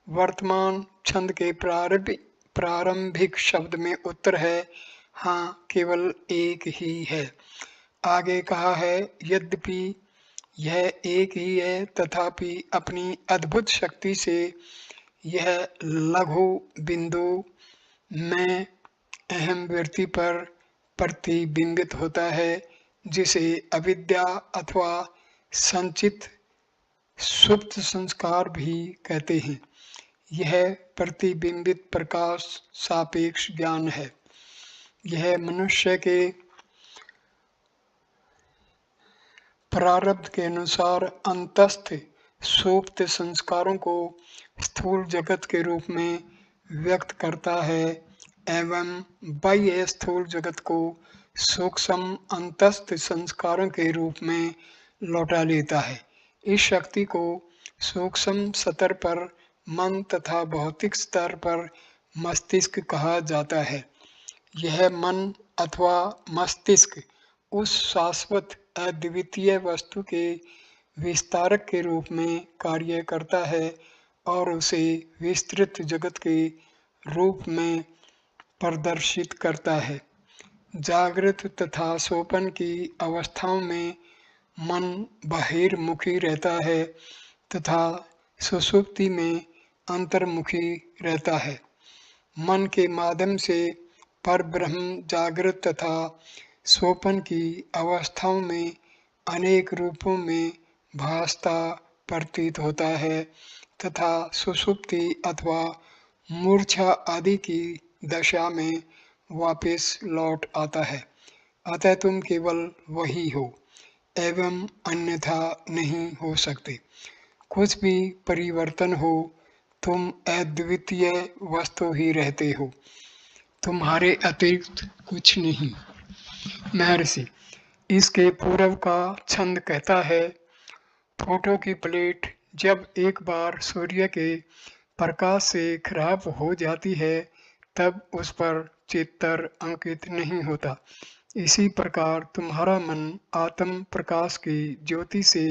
वर्तमान छंद के प्रारंभिक शब्द में उत्तर है, हाँ, केवल एक ही है। आगे कहा है, यद्यपि यह एक ही है, तथापि अपनी अद्भुत शक्ति से यह लघु बिंदु में अहम वृत्ति पर प्रतिबिंबित होता है, जिसे अविद्या अथवा संचित सुप्त संस्कार भी कहते हैं। यह प्रतिबिंबित प्रकाश सापेक्ष ज्ञान है। यह मनुष्य के प्रारब्ध के अनुसार अंतस्थ सुप्त संस्कारों को स्थूल जगत के रूप में व्यक्त करता है एवं बाह्य स्थूल जगत को सूक्ष्म अंतस्थ संस्कारों के रूप में लौटा लेता है। इस शक्ति को सूक्ष्म स्तर पर मन तथा भौतिक स्तर पर मस्तिष्क कहा जाता है। यह मन अथवा मस्तिष्क उस शाश्वत अद्वितीय वस्तु के विस्तारक के रूप में कार्य करता है और उसे विस्तृत जगत के रूप में प्रदर्शित करता है। जागृत तथा सोपन की अवस्थाओं में मन बहिर्मुखी रहता है तथा सुषुप्ति में अंतर्मुखी रहता है। मन के माध्यम से परब्रह्म जागृत तथा सोपन की अवस्थाओं में अनेक रूपों में भासता प्रतीत होता है तथा सुषुप्ति अथवा मूर्छा आदि की दशा में वापस लौट आता है। अतः तुम केवल वही हो एवं अन्यथा नहीं हो सकते। कुछ भी परिवर्तन हो, तुम अद्वितीय वस्तु ही रहते हो, तुम्हारे अतिरिक्त कुछ नहीं। महर्षि, इसके पूर्व का छंद कहता है, फोटो की प्लेट जब एक बार सूर्य के प्रकाश से खराब हो जाती है, तब उस पर चित्र अंकित नहीं होता। इसी प्रकार तुम्हारा मन आत्म प्रकाश की ज्योति से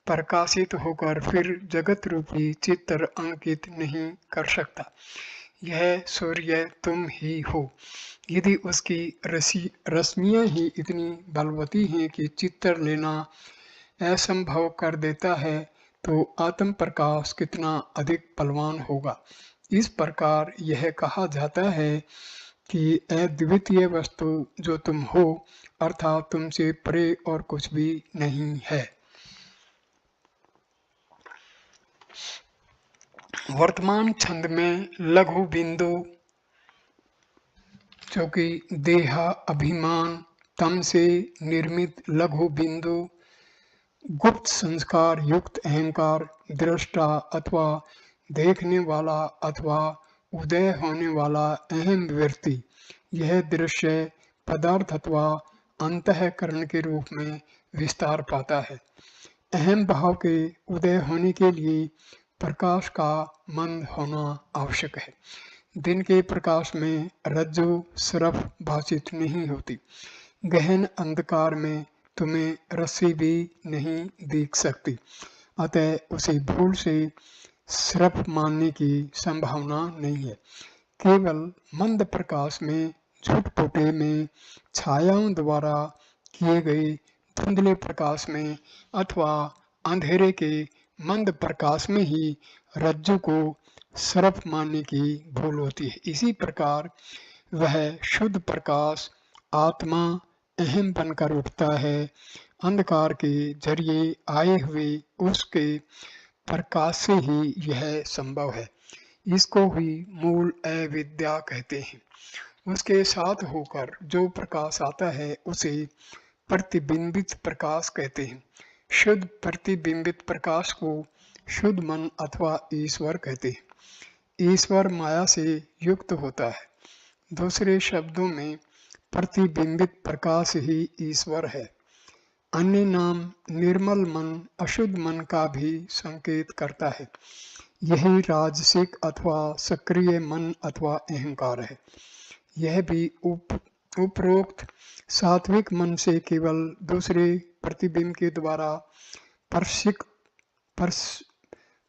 प्रकाशित होकर फिर जगत रूपी चित्र अंकित नहीं कर सकता। यह सूर्य तुम ही हो। यदि उसकी रश्मियाँ ही इतनी बलवती हैं कि चित्र लेना असंभव कर देता है, तो आत्म प्रकाश कितना अधिक बलवान होगा। इस प्रकार यह कहा जाता है कि अद्वितीय वस्तु जो तुम हो, अर्थात तुमसे परे और कुछ भी नहीं है। वर्तमान छंद में लघु बिंदु, जो कि देहा अभिमान तम से निर्मित लघु बिंदु गुप्त संस्कार युक्त अहंकार दृष्टा अथवा देखने वाला अथवा उदय होने वाला अहम व्यक्ति यह दृश्य पदार्थ अथवा अंतःकरण के रूप में विस्तार पाता है। अहम भाव के उदय होने के लिए प्रकाश का मंद होना आवश्यक है। दिन के प्रकाश में रज्जु सर्प भाषित नहीं होती। गहन अंधकार में तुम्हें रस्सी भी नहीं दिख सकती, अतः उसे भूल से सर्प मानने की संभावना नहीं है। केवल मंद प्रकाश में झुटपुटे में छायाओं द्वारा किए गए धुंधले प्रकाश में अथवा अंधेरे के मंद प्रकाश में ही रज्जु को सर्प मानने की भूल होती है। इसी प्रकार वह शुद्ध प्रकाश आत्मा अहम बनकर उठता है। अंधकार के जरिए आए हुए उसके प्रकाश से ही यह संभव है। इसको ही मूल अविद्या कहते हैं। उसके साथ होकर जो प्रकाश आता है उसे प्रतिबिंबित प्रकाश कहते हैं। शुद्ध प्रतिबिंबित प्रकाश को शुद्ध मन अथवा ईश्वर कहते हैं। ईश्वर माया से युक्त होता है। दूसरे शब्दों में प्रतिबिंबित प्रकाश ही ईश्वर है। अन्य नाम निर्मल मन अशुद्ध मन का भी संकेत करता है। यही राजसिक अथवा सक्रिय मन अथवा अहंकार है। यह भी उपरोक्त सात्विक मन से केवल दूसरे प्रतिबिंब के द्वारा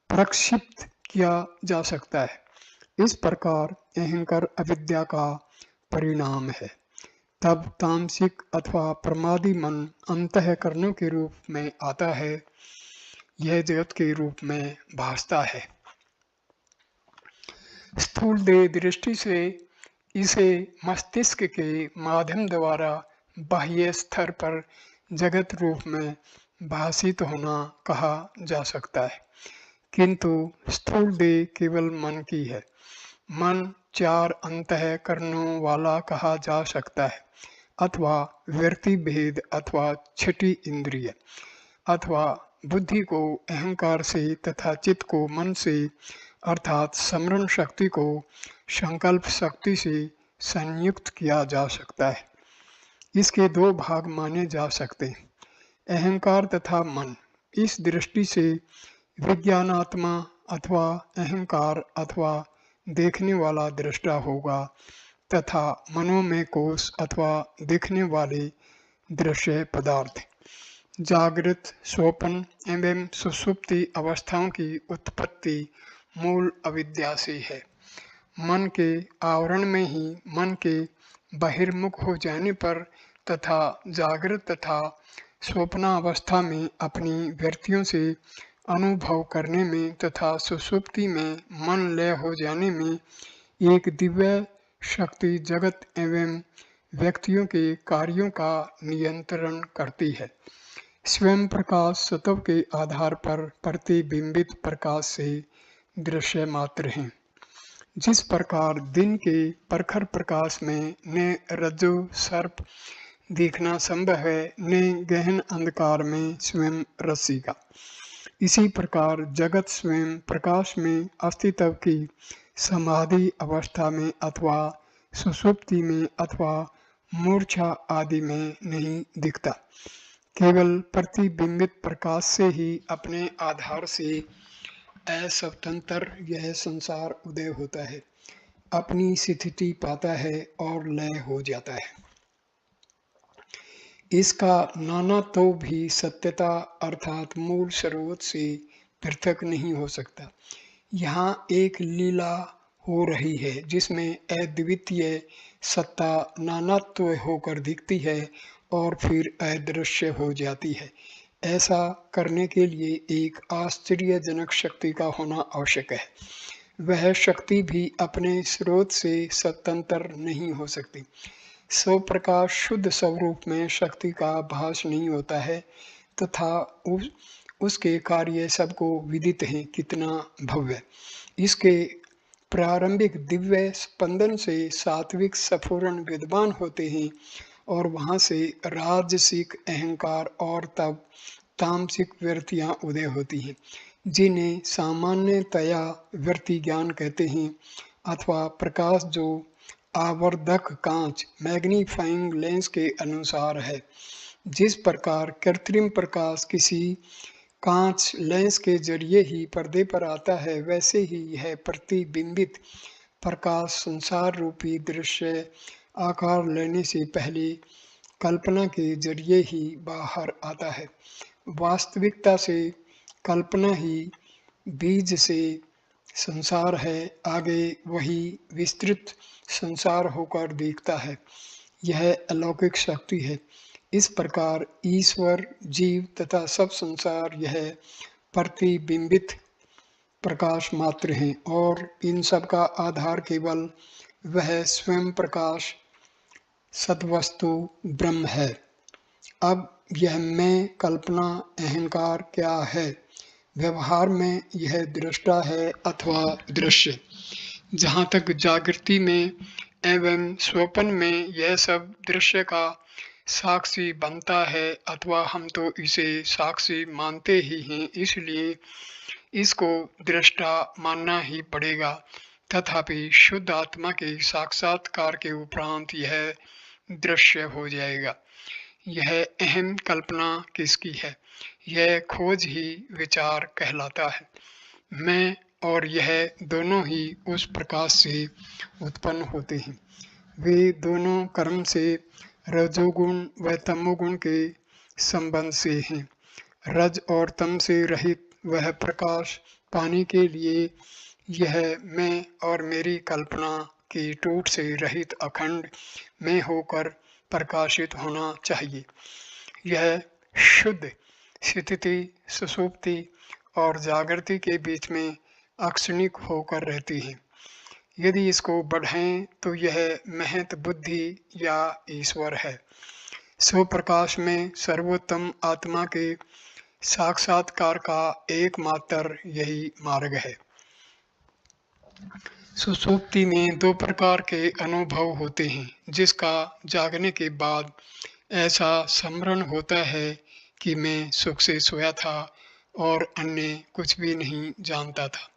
प्रक्षिप्त किया जा सकता है। इस प्रकार अहंकार अविद्या का परिणाम है। तब तामसिक अथवा प्रमादी मन अंतःकरणों के रूप में आता है। यह जगत के रूप में भासता है। स्थूल देह दृष्टि से इसे मस्तिष्क के माध्यम द्वारा बाह्य स्तर पर जगत रूप में भाषित होना कहा जा सकता है, किंतु स्थूल देह केवल मन की है। मन चार अंतःकरणों वाला कहा जा सकता है, अथवा व्यक्ति भेद अथवा छठी इंद्रिय, अथवा बुद्धि को अहंकार से तथा चित्त को मन से अर्थात स्मरण शक्ति को संकल्प शक्ति से संयुक्त किया जा सकता है। इसके दो भाग माने जा सकते हैं, अहंकार तथा मन। इस दृष्टि से विज्ञानात्मा अथवा अहंकार अथवा देखने वाला दृष्टा होगा तथा मनोमय कोश अथवा दिखने वाले दृश्य पदार्थ। जागृत, स्वप्न एवं सुषुप्ति अवस्थाओं की उत्पत्ति मूल अविद्या से है। मन के आवरण में ही मन के बहिर्मुख हो जाने पर तथा जागृत तथा स्वप्नावस्था में अपनी वृत्तियों से अनुभव करने में तथा सुषुप्ति में मन लय हो जाने में एक दिव्य शक्ति जगत एवं व्यक्तियों के कार्यों का नियंत्रण करती है। स्वयं प्रकाश सत्व के आधार पर प्रतिबिंबित प्रकाश से दृश्य मात्र हैं। जिस प्रकार दिन के प्रखर प्रकाश में न रज्जु सर्प देखना संभव है न गहन अंधकार में स्वयं रस्सी का, इसी प्रकार जगत स्वयं प्रकाश में अस्तित्व की समाधि अवस्था में अथवा सुषुप्ति में अथवा मूर्छा आदि में नहीं दिखता। केवल प्रतिबिंबित प्रकाश से ही अपने आधार से असवतंत्र यह संसार उदय होता है, अपनी स्थिति पाता है और लय हो जाता है। इसका नाना तो भी सत्यता अर्थात मूल स्रोत से पृथक नहीं हो सकता। यहाँ एक लीला हो रही है जिसमें अद्वितीय सत्ता नानात्व होकर दिखती है और फिर अदृश्य हो जाती है। ऐसा करने के लिए एक आश्चर्यजनक शक्ति का होना आवश्यक है। वह शक्ति भी अपने स्रोत से स्वतंत्र नहीं हो सकती। स्वप्रकाश शुद्ध स्वरूप में शक्ति का भास नहीं होता है तथा उसके कार्य सबको विदित हैं कितना भव्य। इसके प्रारंभिक दिव्य स्पंदन से सात्विक स्फुरण विद्वान होते हैं और वहाँ से राजसिक अहंकार और तब तामसिक वृत्तियाँ उदय होती हैं, जिन्हें सामान्यतया वृत्ति ज्ञान कहते हैं, अथवा प्रकाश जो आवर्धक कांच मैग्नीफाइंग लेंस के अनुसार है। जिस प्रकार कृत्रिम प्रकाश किसी कांच लेंस के जरिए ही पर्दे पर आता है, वैसे ही यह प्रतिबिंबित प्रकाश संसार रूपी दृश्य आकार लेने से पहले कल्पना के जरिए ही बाहर आता है। वास्तविकता से कल्पना ही बीज से संसार है, आगे वही विस्तृत संसार होकर दिखता है। यह अलौकिक शक्ति है। इस प्रकार ईश्वर, जीव तथा सब संसार यह प्रतिबिंबित प्रकाश मात्र हैं और इन सब का आधार केवल वह स्वयं प्रकाश सद्वस्तु ब्रह्म है। अब यह मैं, कल्पना, अहंकार क्या है? व्यवहार में यह दृष्टा है अथवा दृश्य। जहाँ तक जागृति में एवं स्वप्न में यह सब दृश्य का साक्षी बनता है, अथवा हम तो इसे साक्षी मानते ही हैं, इसलिए इसको दृष्टा मानना ही पड़ेगा। तथापि शुद्ध आत्मा के साक्षात्कार के उपरांत यह दृश्य हो जाएगा। यह अहम कल्पना किसकी है? यह खोज ही विचार कहलाता है। मैं और यह दोनों ही उस प्रकाश से उत्पन्न होते हैं। वे दोनों कर्म से रजोगुण व तमोगुण के संबंध से हैं। रज और तम से रहित वह प्रकाश पाने के लिए यह मैं और मेरी कल्पना की टूट से रहित अखंड मैं होकर प्रकाशित होना चाहिए। यह शुद्ध स्थिति सुषुप्ति और जागृति के बीच में अक्षणिक होकर रहती है। यदि इसको बढ़ाएं तो यह महत बुद्धि या ईश्वर है। स्वप्रकाश में सर्वोत्तम आत्मा के साक्षात्कार का एकमात्र यही मार्ग है। सुषुप्ति में दो प्रकार के अनुभव होते हैं, जिसका जागने के बाद ऐसा स्मरण होता है कि मैं सुख से सोया था और अन्य कुछ भी नहीं जानता था।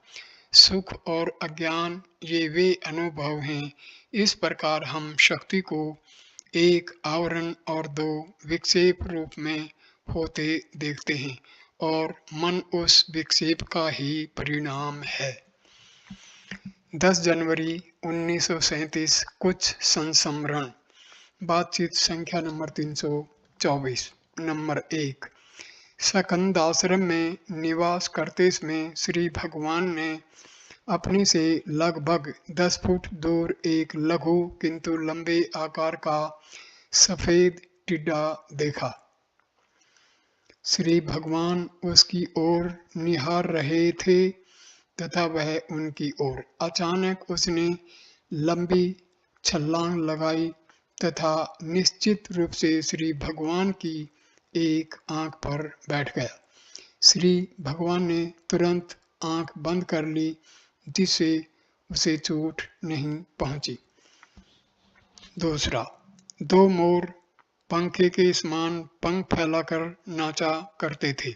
सुख और अज्ञान ये वे अनुभव हैं। इस प्रकार हम शक्ति को एक आवरण और दो विक्षेप रूप में होते देखते हैं और मन उस विक्षेप का ही परिणाम है। 10 जनवरी 1937 कुछ संस्मरण। बातचीत संख्या नंबर 324। नंबर 1। सकंद आश्रम में निवास करते समय श्री भगवान ने अपने से लगभग 10 फुट दूर एक लघु किंतु लंबे आकार का सफेद टिड्डा देखा। श्री भगवान उसकी ओर निहार रहे थे तथा वह उनकी ओर। अचानक उसने लंबी छलांग लगाई तथा निश्चित रूप से श्री भगवान की एक आंख पर बैठ गया। श्री भगवान ने तुरंत आंख बंद कर ली, जिससे उसे चोट नहीं पहुंची। दूसरा, 2 मोर पंखे के समान पंख फैलाकर नाचा करते थे।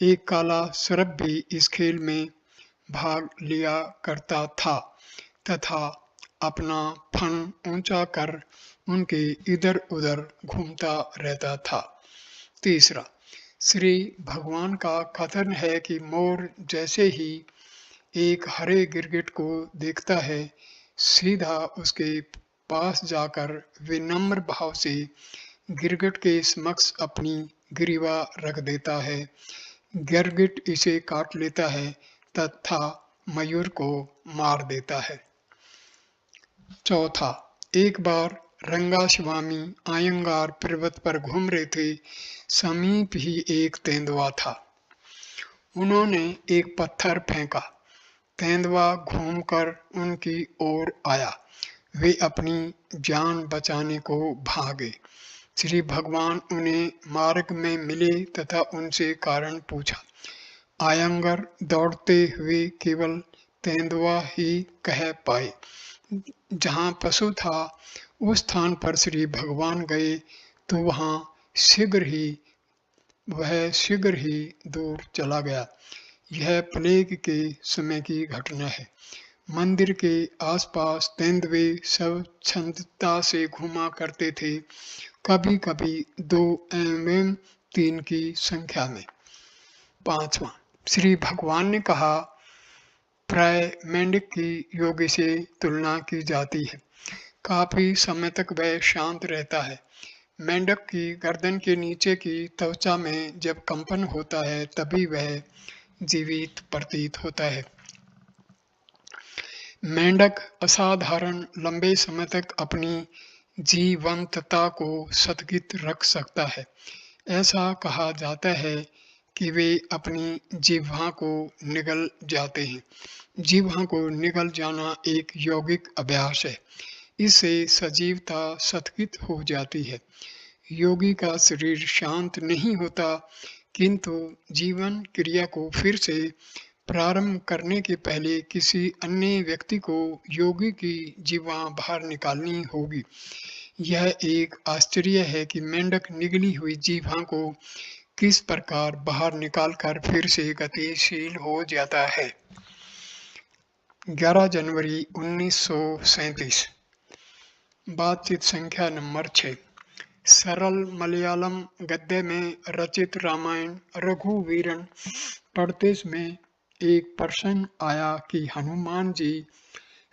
एक काला सर्प भी इस खेल में भाग लिया करता था तथा अपना फन ऊंचा कर उनके इधर उधर घूमता रहता था। तीसरा, श्री भगवान का कथन है कि मोर जैसे ही एक हरे गिरगिट को देखता है, सीधा उसके पास जाकर विनम्र भाव से गिरगिट के समक्ष अपनी ग्रीवा रख देता है। गिरगिट इसे काट लेता है तथा मयूर को मार देता है। चौथा, एक बार रंगास्वामी आयंगार पर्वत पर घूम रहे थे। समीप ही एक तेंदुआ था। उन्होंने एक पत्थर फेंका। तेंदुआ घूमकर उनकी ओर आया। वे अपनी जान बचाने को भागे। श्री भगवान उन्हें मार्ग में मिले तथा उनसे कारण पूछा। आयंगर दौड़ते हुए केवल तेंदुआ ही कह पाए। जहाँ पशु था उस स्थान पर श्री भगवान गए तो वहाँ शीघ्र ही वह शीघ्र ही दूर चला गया। यह प्लेग के समय की घटना है। मंदिर के आसपास तेंदुए स्वच्छंदता से घूमा करते थे, कभी-कभी 2 एवं 3 की संख्या में। 5वां, श्री भगवान ने कहा, प्राय मेंढक की योगी से तुलना की जाती है। काफी समय तक वह शांत रहता है। मेंढक की गर्दन के नीचे की त्वचा में जब कंपन होता है तभी वह जीवित प्रतीत होता है। मेंढक असाधारण लंबे समय तक अपनी जीवंतता को स्थगित रख सकता है। ऐसा कहा जाता है कि वे अपनी जिह्वा को निगल जाते हैं। जिह्वा को निगल जाना एक यौगिक अभ्यास है। इससे सजीवता स्थगित हो जाती है। योगी का शरीर शांत नहीं होता, किंतु जीवन क्रिया को फिर से प्रारंभ करने के पहले किसी अन्य व्यक्ति को योगी की जिह्वा बाहर निकालनी होगी। यह एक आश्चर्य है कि मेंढक निगली हुई जिह्वा को किस प्रकार बाहर निकालकर फिर से गतिशील हो जाता है। 11 जनवरी 1937। बातचीत संख्या नंबर 6। सरल मलयालम गद्य में रचित रामायण रघुवीरन पढ़ते में एक प्रश्न आया कि हनुमान जी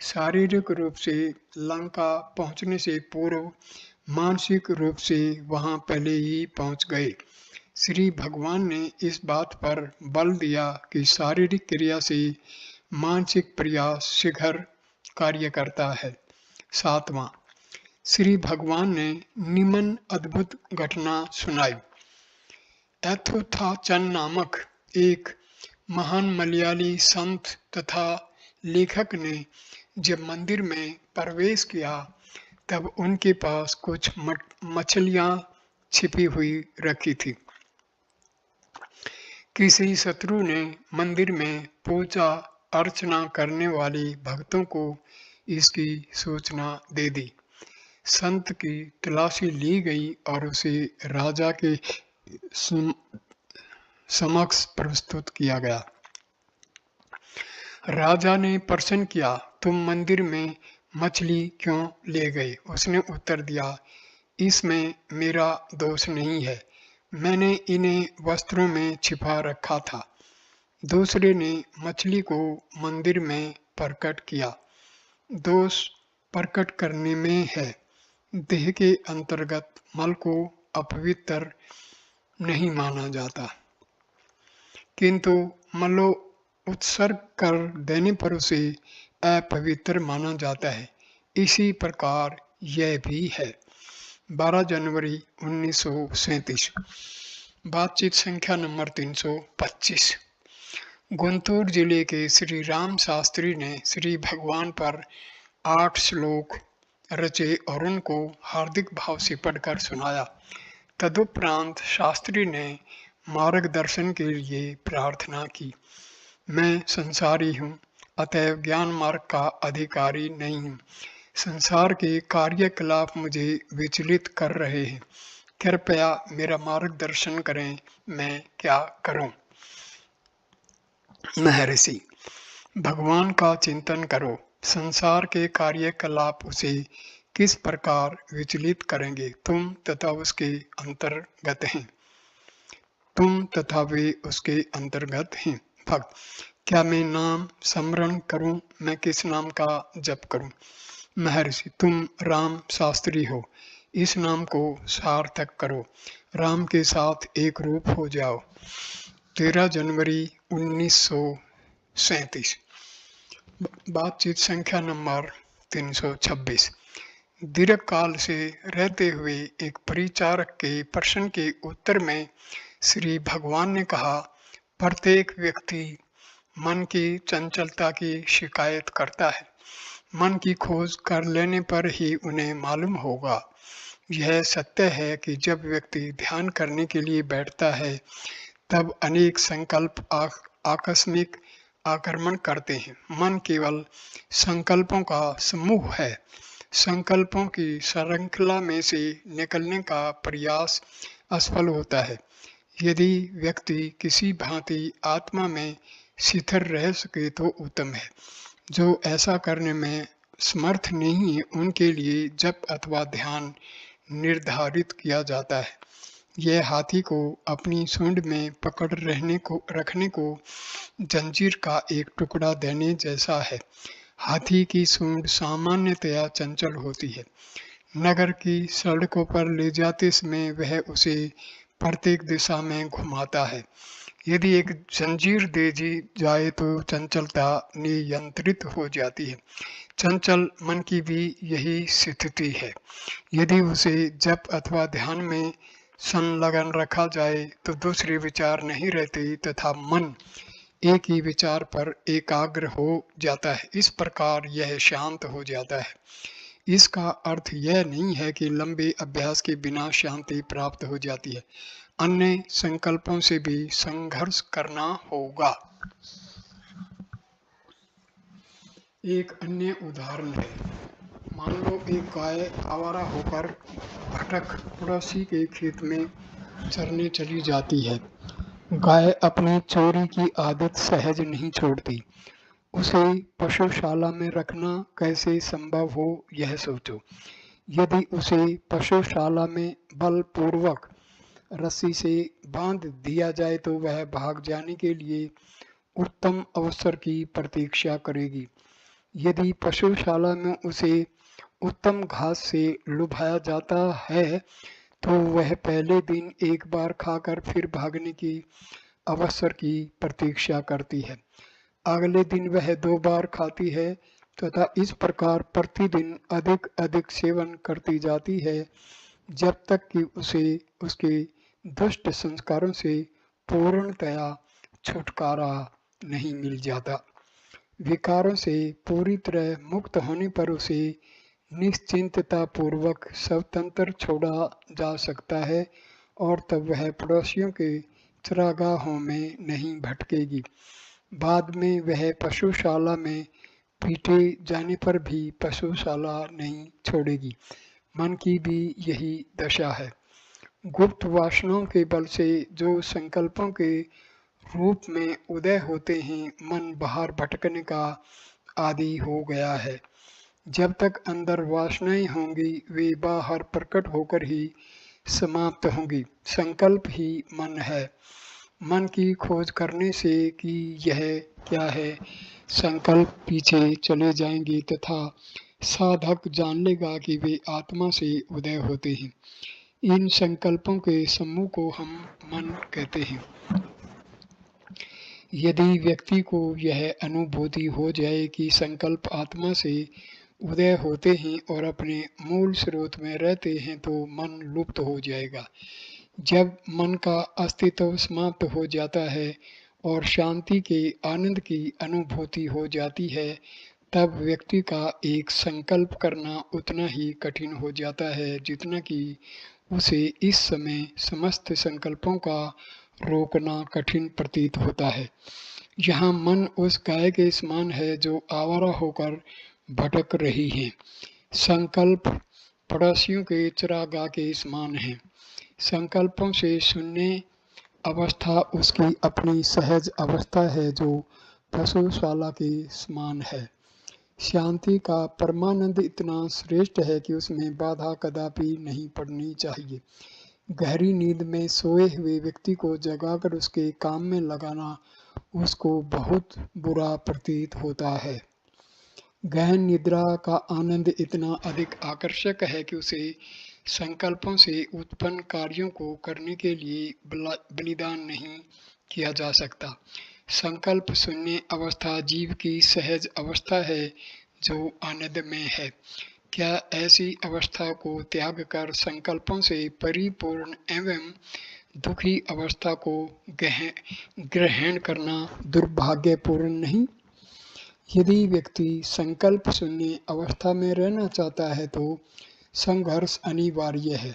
शारीरिक रूप से लंका पहुंचने से पूर्व मानसिक रूप से वहां पहले ही पहुंच गए। श्री भगवान ने इस बात पर बल दिया कि शारीरिक क्रिया से मानसिक प्रयास शीघ्र कार्य करता है। 7वां, श्री भगवान ने निम्न अद्भुत घटना सुनाई। एथोथाचन नामक एक महान मलयाली संत तथा लेखक ने जब मंदिर में प्रवेश किया तब उनके पास कुछ मछलियां छिपी हुई रखी थी। किसी शत्रु ने मंदिर में पूजा अर्चना करने वाले भक्तों को इसकी सूचना दे दी। संत की तलाशी ली गई और उसे राजा के समक्ष प्रस्तुत किया गया। राजा ने प्रश्न किया, तुम मंदिर में मछली क्यों ले गए? उसने उत्तर दिया, इसमें मेरा दोष नहीं है, मैंने इन्हें वस्त्रों में छिपा रखा था। दूसरे ने मछली को मंदिर में प्रकट किया। दोष प्रकट करने में है। देह के अंतर्गत मल को अपवित्र नहीं माना जाता, किंतु मलो उत्सर्ग कर देने पर उसे अपवित्र माना जाता है। इसी प्रकार यह भी है। 12 जनवरी 1937। बातचीत संख्या नंबर 325। गुंटूर जिले के श्री राम शास्त्री ने श्री भगवान पर 8 श्लोक रचे और उनको हार्दिक भाव से पढ़कर सुनाया। तदुपरांत शास्त्री ने मार्गदर्शन के लिए प्रार्थना की। मैं संसारी हूँ, अतएव ज्ञान मार्ग का अधिकारी नहीं हूँ। संसार के कार्यकलाप मुझे विचलित कर रहे हैं। कृपया मेरा मार्गदर्शन करें, मैं क्या करूं? महर्षि, भगवान का चिंतन करो। संसार के कार्यकलाप उसे किस प्रकार विचलित करेंगे? तुम तथा उसके अंतर्गत हैं। तुम तथा वे उसके अंतर्गत हैं। भक्त, क्या मैं नाम स्मरण करूं? मैं किस नाम का जप करूं? महर्षि, तुम राम शास्त्री हो, इस नाम को सार्थक करो, राम के साथ एक रूप हो जाओ। 13 जनवरी 1937। बातचीत संख्या नंबर 326। दीर्घ काल से रहते हुए एक परिचारक के प्रश्न के उत्तर में श्री भगवान ने कहा, प्रत्येक व्यक्ति मन की चंचलता की शिकायत करता है। मन की खोज कर लेने पर ही उन्हें मालूम होगा। यह सत्य है कि जब व्यक्ति ध्यान करने के लिए बैठता है तब अनेक संकल्प आकस्मिक आक्रमण करते हैं। मन केवल संकल्पों का समूह है। संकल्पों की श्रृंखला में से निकलने का प्रयास असफल होता है। यदि व्यक्ति किसी भांति आत्मा में स्थिर रह सके तो उत्तम है। जो ऐसा करने में समर्थ नहीं है उनके लिए जप अथवा ध्यान निर्धारित किया जाता है। यह हाथी को अपनी सूंड में पकड़ रखने को जंजीर का एक टुकड़ा देने जैसा है। हाथी की सूंड सामान्यतया चंचल होती है। नगर की सड़कों पर ले जाते समय वह उसे प्रत्येक दिशा में घुमाता है। यदि एक जंजीर दे दी जाए तो चंचलता नियंत्रित हो जाती है। चंचल मन की भी यही स्थिति है। यदि उसे जप अथवा ध्यान में संलग्न रखा जाए तो दूसरे विचार नहीं रहते तथा मन एक ही विचार पर एकाग्र हो जाता है। इस प्रकार यह शांत हो जाता है। इसका अर्थ यह नहीं है कि लंबे अभ्यास के बिना शांति प्राप्त हो जाती है। अन्य संकल्पों से भी संघर्ष करना होगा। एक अन्य उदाहरण है। मान लो एक गाय आवारा होकर भटक पड़ोसी के खेत में चरने चली जाती है। गाय अपनी चोरी की आदत सहज नहीं छोड़ती। उसे पशुशाला में रखना कैसे संभव हो यह सोचो। यदि उसे पशुशाला में बलपूर्वक रस्सी से बांध दिया जाए तो वह भाग जाने के लिए उत्तम अवसर की प्रतीक्षा करेगी। यदि पशुशाला में उसे उत्तम घास से लुभाया जाता है तो वह पहले दिन एक बार खाकर फिर भागने की अवसर की प्रतीक्षा करती है। अगले दिन वह 2 बार खाती है तथा इस प्रकार प्रतिदिन अधिक अधिक सेवन करती जाती है जब तक कि उसे उसके दुष्ट संस्कारों से पूर्णतया छुटकारा नहीं मिल जाता। विकारों से पूरी तरह मुक्त होने पर उसे निश्चिंतता पूर्वक स्वतंत्र छोड़ा जा सकता है और तब वह पड़ोसियों के चरागाहों में नहीं भटकेगी। बाद में वह पशुशाला में पीटे जाने पर भी पशुशाला नहीं छोड़ेगी। मन की भी यही दशा है। गुप्त वासनाओं के बल से जो संकल्पों के रूप में उदय होते हैं, मन बाहर भटकने का आदी हो गया है। जब तक अंदर वासनाएं होंगी वे बाहर प्रकट होकर ही समाप्त होंगी। संकल्प ही मन है। मन की खोज करने से कि यह क्या है, संकल्प पीछे चले जाएंगे तथा साधक जान लेगा कि वे आत्मा से उदय होते हैं। इन संकल्पों के समूह को हम मन कहते हैं। यदि व्यक्ति को यह अनुभूति हो जाए कि संकल्प आत्मा से उदय होते हैं और अपने मूल स्रोत में रहते हैं तो मन लुप्त हो जाएगा। जब मन का अस्तित्व समाप्त हो जाता है और शांति के आनंद की अनुभूति हो जाती है तब व्यक्ति का एक संकल्प करना उतना ही कठिन हो जाता है जितना कि उसे इस समय समस्त संकल्पों का रोकना कठिन प्रतीत होता है। यहाँ मन उस गाय के समान है जो आवारा होकर भटक रही है। संकल्प पड़ोसियों के चरागाह के समान है। संकल्पों से शून्य अवस्था उसकी अपनी सहज अवस्था है जो पशुशाला के समान है। शांति का परमानंद इतना श्रेष्ठ है कि उसमें बाधा कदापि नहीं पड़नी चाहिए। गहरी नींद में सोए हुए व्यक्ति को जगाकर उसके काम में लगाना उसको बहुत बुरा प्रतीत होता है। गहन निद्रा का आनंद इतना अधिक आकर्षक है कि उसे संकल्पों से उत्पन्न कार्यों को करने के लिए बलिदान नहीं किया जा सकता। संकल्प शून्य अवस्था जीव की सहज अवस्था है जो आनंद में है। क्या ऐसी अवस्था को त्याग कर संकल्पों से परिपूर्ण एवं दुखी अवस्था को ग्रहण करना दुर्भाग्यपूर्ण नहीं? यदि व्यक्ति संकल्प शून्य अवस्था में रहना चाहता है तो संघर्ष अनिवार्य है।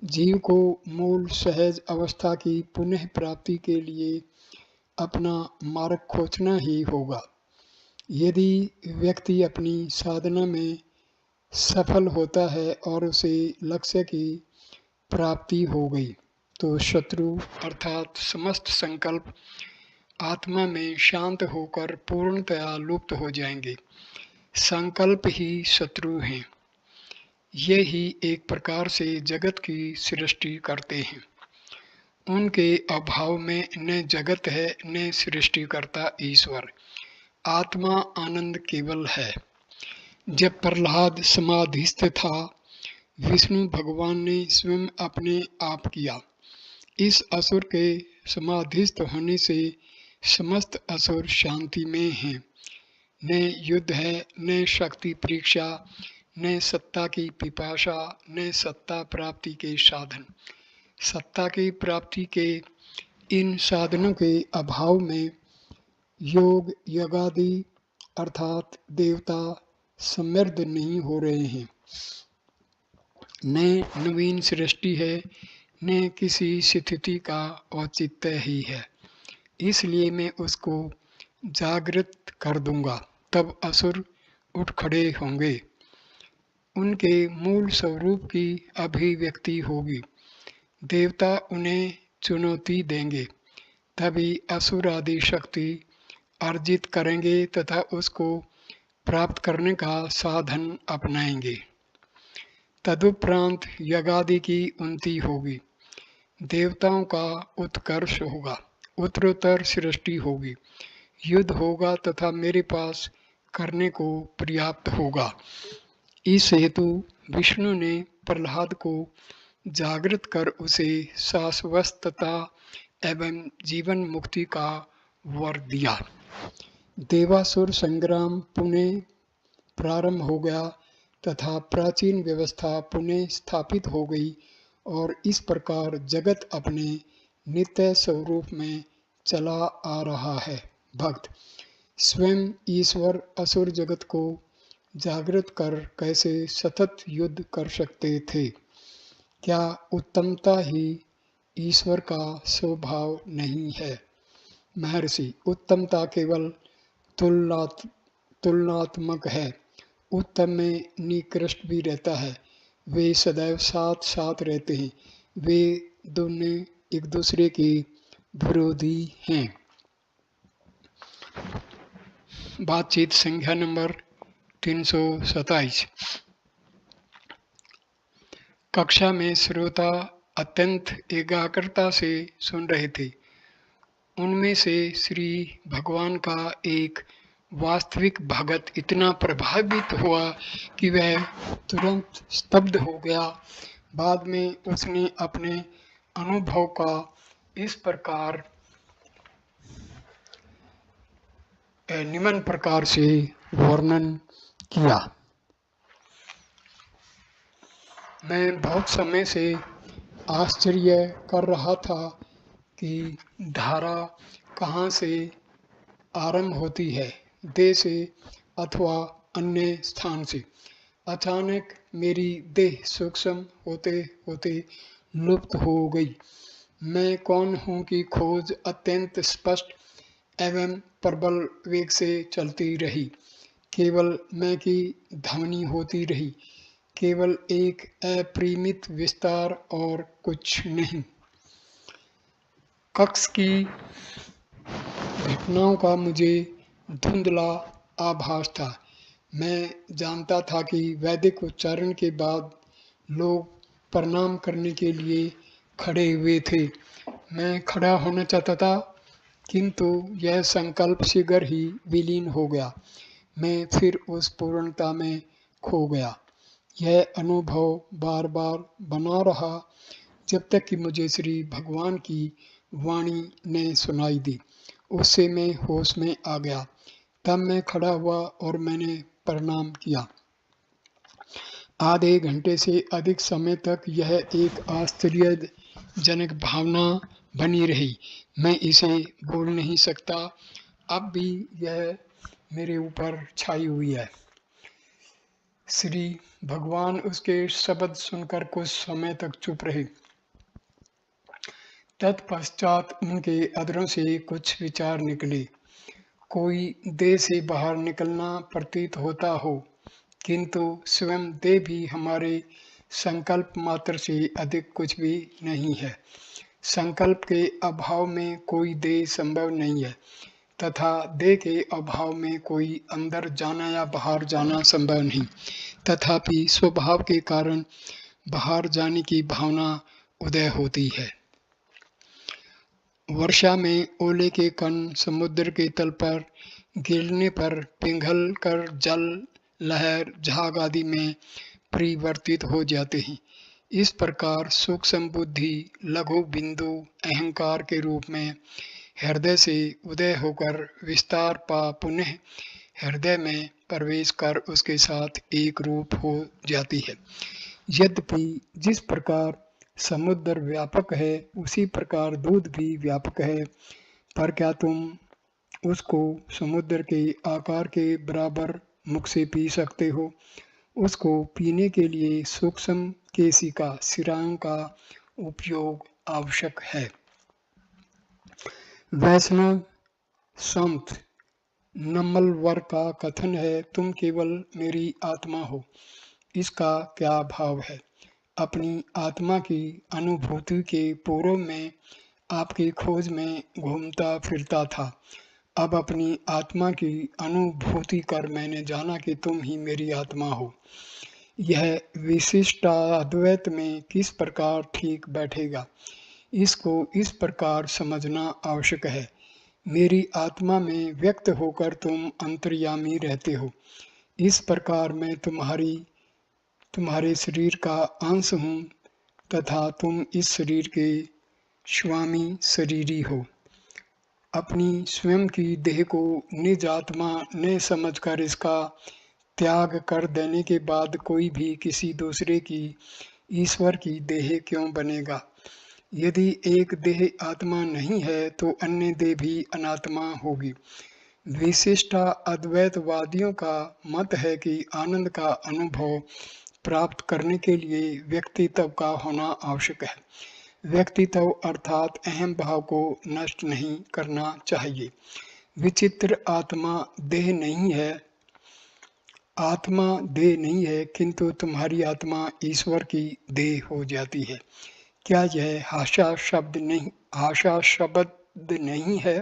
जीव को मूल सहज अवस्था की पुनः प्राप्ति के लिए अपना मार्ग खोजना ही होगा। यदि व्यक्ति अपनी साधना में सफल होता है और उसे लक्ष्य की प्राप्ति हो गई तो शत्रु अर्थात समस्त संकल्प आत्मा में शांत होकर पूर्णतया लुप्त हो जाएंगे। संकल्प ही शत्रु हैं। ये ही एक प्रकार से जगत की सृष्टि करते हैं। उनके अभाव में न जगत है न सृष्टिकर्ता ईश्वर। आत्मा आनंद केवल है। जब प्रहलाद समाधिस्थ था, विष्णु भगवान ने स्वयं अपने आप किया। इस असुर के समाधिस्थ होने से समस्त असुर शांति में हैं। न युद्ध है, न शक्ति परीक्षा, न सत्ता की पिपासा, न सत्ता प्राप्ति के साधन। सत्ता की प्राप्ति के इन साधनों के अभाव में योग यज्ञादि अर्थात देवता समृद्ध नहीं हो रहे हैं। न नवीन सृष्टि है, न किसी स्थिति का औचित्य ही है। इसलिए मैं उसको जागृत कर दूंगा, तब असुर उठ खड़े होंगे। उनके मूल स्वरूप की अभिव्यक्ति होगी। देवता उन्हें चुनौती देंगे, तभी असुर आदि शक्ति अर्जित करेंगे तथा उसको प्राप्त करने का साधन अपनाएंगे। तदुपरांत यज्ञादि की उन्नति होगी, देवताओं का उत्कर्ष होगा, उत्तरोत्तर सृष्टि होगी, युद्ध होगा तथा मेरे पास करने को पर्याप्त होगा। इस हेतु विष्णु ने प्रहलाद को जागृत कर उसे शाश्वतता एवं जीवन मुक्ति का वर दिया। देवासुर संग्राम पुनः प्रारंभ हो गया तथा प्राचीन व्यवस्था पुनः स्थापित हो गई और इस प्रकार जगत अपने नित्य स्वरूप में चला आ रहा है। भक्त स्वयं ईश्वर असुर जगत को जागृत कर कैसे सतत युद्ध कर सकते थे? क्या उत्तमता ही ईश्वर का स्वभाव नहीं है? महर्षि, उत्तमता केवल तुलनात्मक है। उत्तम में निकृष्ट भी रहता है। वे सदैव साथ साथ रहते हैं। वे दोनों एक दूसरे के विरोधी हैं। बातचीत संख्या नंबर 327। कक्षा में श्रोता अत्यंत एकाग्रता से सुन रहे थे। उनमें से श्री भगवान का एक वास्तविक भगत इतना प्रभावित हुआ कि वह तुरंत स्तब्ध हो गया। बाद में उसने अपने अनुभव का इस प्रकार निम्न प्रकार से वर्णन किया। मैं बहुत समय से आश्चर्य कर रहा था कि धारा कहाँ से आरंभ होती है, देह से अथवा अन्य स्थान से। अचानक मेरी देह सूक्ष्म होते होते लुप्त हो गई। मैं कौन हूँ की खोज अत्यंत स्पष्ट एवं प्रबल वेग से चलती रही। केवल मैं की ध्वनि होती रही, केवल एक अपरिमित विस्तार और कुछ नहीं। कक्ष की घटनाओं का मुझे धुंधला आभास था। मैं जानता था कि वैदिक उच्चारण के बाद लोग प्रणाम करने के लिए खड़े हुए थे। मैं खड़ा होना चाहता था, किंतु यह संकल्प शीघ्र ही विलीन हो गया। मैं फिर उस पूर्णता में खो गया। यह अनुभव बार बार बना रहा जब तक कि मुझे श्री भगवान की वाणी ने सुनाई दी। उससे मैं होश में आ गया। तब मैं खड़ा हुआ और मैंने प्रणाम किया। आधे घंटे से अधिक समय तक यह एक आश्चर्यजनक भावना बनी रही। मैं इसे बोल नहीं सकता। अब भी यह मेरे ऊपर छाई हुई है। श्री भगवान उसके शब्द सुनकर कुछ समय तक चुप रहे। तत्पश्चात उनके अधरों से कुछ विचार निकले। कोई देह से बाहर निकलना प्रतीत होता हो, किंतु स्वयं देह भी हमारे संकल्प मात्र से अधिक कुछ भी नहीं है। संकल्प के अभाव में कोई देह संभव नहीं है तथा देह के अभाव में कोई अंदर जाना या बाहर जाना संभव नहीं। तथापि स्वभाव के कारण बाहर जाने की भावना उदय होती है। वर्षा में ओले के कण समुद्र के तल पर गिरने पर पिघल कर जल, लहर, झाग आदि में परिवर्तित हो जाते हैं। इस प्रकार सूक्ष्म बुद्धि लघु बिंदु अहंकार के रूप में हृदय से उदय होकर विस्तार पा पुनः हृदय में प्रवेश कर उसके साथ एक रूप हो जाती है। यद्यपि जिस प्रकार समुद्र व्यापक है उसी प्रकार दूध भी व्यापक है, पर क्या तुम उसको समुद्र के आकार के बराबर मुख से पी सकते हो? उसको पीने के लिए सूक्ष्म केशिका सिराओं का उपयोग आवश्यक है। वैष्णव संत नम्मलवर का कथन है, तुम केवल मेरी आत्मा हो। इसका क्या भाव है? अपनी आत्मा की अनुभूति के पूर्व में आपकी खोज में घूमता फिरता था। अब अपनी आत्मा की अनुभूति कर मैंने जाना कि तुम ही मेरी आत्मा हो। यह विशिष्टाद्वैत में किस प्रकार ठीक बैठेगा, इसको इस प्रकार समझना आवश्यक है। मेरी आत्मा में व्यक्त होकर तुम अंतर्यामी रहते हो। इस प्रकार मैं तुम्हारे शरीर का अंश हूँ तथा तुम इस शरीर के स्वामी शरीरी हो। अपनी स्वयं की देह को निज आत्मा न समझकर इसका त्याग कर देने के बाद कोई भी किसी दूसरे की ईश्वर की देह क्यों बनेगा? यदि एक देह आत्मा नहीं है तो अन्य देह भी अनात्मा होगी। विशिष्टा अद्वैतवादियों का मत है कि आनंद का अनुभव प्राप्त करने के लिए व्यक्तित्व का होना आवश्यक है। व्यक्तित्व अर्थात अहम भाव को नष्ट नहीं करना चाहिए। विचित्र आत्मा देह नहीं है, आत्मा देह नहीं है, किंतु तुम्हारी आत्मा ईश्वर की देह हो जाती है। क्या यह हास्या शब्द नहीं है?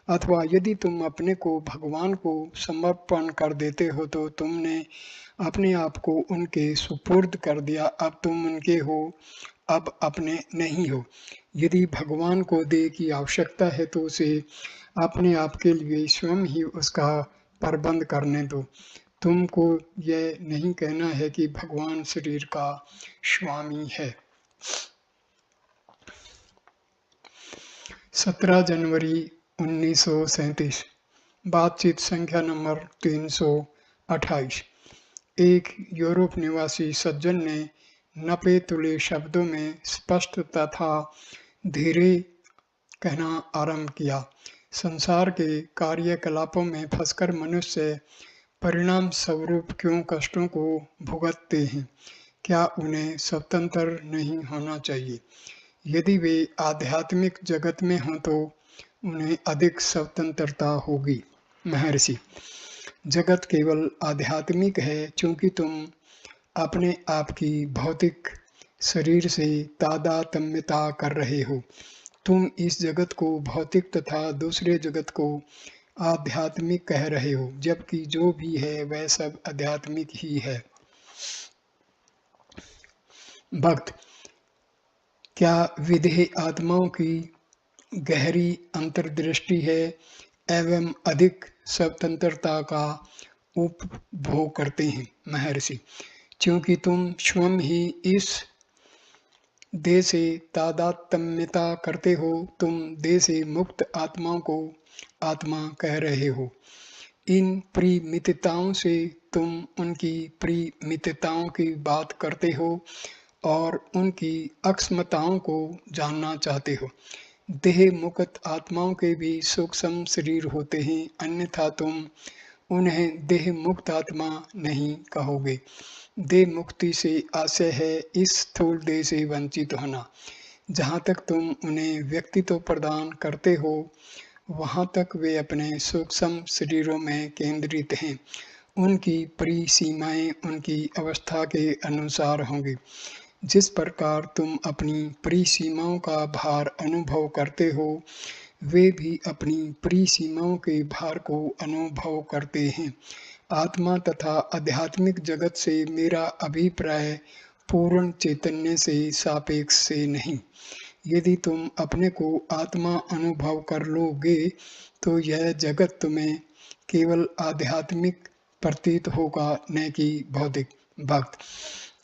अथवा यदि तुम अपने को भगवान को समर्पण कर देते हो तो तुमने अपने आप को उनके सुपुर्द कर दिया। अब तुम उनके हो, अब अपने नहीं हो। यदि भगवान को देह की आवश्यकता है तो उसे अपने आप के लिए स्वयं ही उसका प्रबंध करने दो। तुमको यह नहीं कहना है कि भगवान शरीर का स्वामी है। 17 जनवरी 1937। बातचीत संख्या नंबर 328। एक यूरोप निवासी सज्जन ने नपे तुले शब्दों में स्पष्ट तथा धीरे कहना आरंभ किया। संसार के कार्यकलापों में फंसकर मनुष्य परिणाम स्वरूप क्यों कष्टों को भुगतते हैं? क्या उन्हें स्वतंत्र नहीं होना चाहिए? यदि वे आध्यात्मिक जगत में हों तो उन्हें अधिक स्वतंत्रता होगी। महर्षि, जगत केवल आध्यात्मिक है क्योंकि तुम अपने आप की भौतिक शरीर से तादात्म्यता कर रहे हो। तुम इस जगत को भौतिक तथा दूसरे जगत को आध्यात्मिक कह रहे हो, जबकि जो भी है वह सब आध्यात्मिक ही है। भक्त, क्या विदेह आत्माओं की गहरी अंतर्दृष्टि है एवं अधिक स्वतंत्रता का उपभोग करते हैं? महर्षि, क्योंकि तुम स्वयं ही इस देह से तादात्म्यता करते हो, तुम देह से मुक्त आत्माओं को आत्मा कह रहे हो। इन परिमितताओं से तुम उनकी परिमितताओं की बात करते हो और उनकी अक्षमताओं को जानना चाहते हो। देह मुक्त आत्माओं के भी सूक्ष्म शरीर होते हैं, अन्यथा तुम उन्हें देह मुक्त आत्मा नहीं कहोगे। देह मुक्ति से आशय है इस स्थूल देह से वंचित होना। जहाँ तक तुम उन्हें व्यक्तित्व प्रदान करते हो वहाँ तक वे अपने सूक्ष्म शरीरों में केंद्रित हैं। उनकी परिसीमाएं उनकी अवस्था के अनुसार होंगी। जिस प्रकार तुम अपनी परिसीमाओं का भार अनुभव करते हो, वे भी अपनी परिसीमाओं के भार को अनुभव करते हैं। आत्मा तथा आध्यात्मिक जगत से मेरा अभिप्राय पूर्ण चैतन्य से सापेक्ष से नहीं। यदि तुम अपने को आत्मा अनुभव कर लोगे, तो यह जगत तुम्हें केवल आध्यात्मिक प्रतीत होगा, न कि भौतिक। भक्त,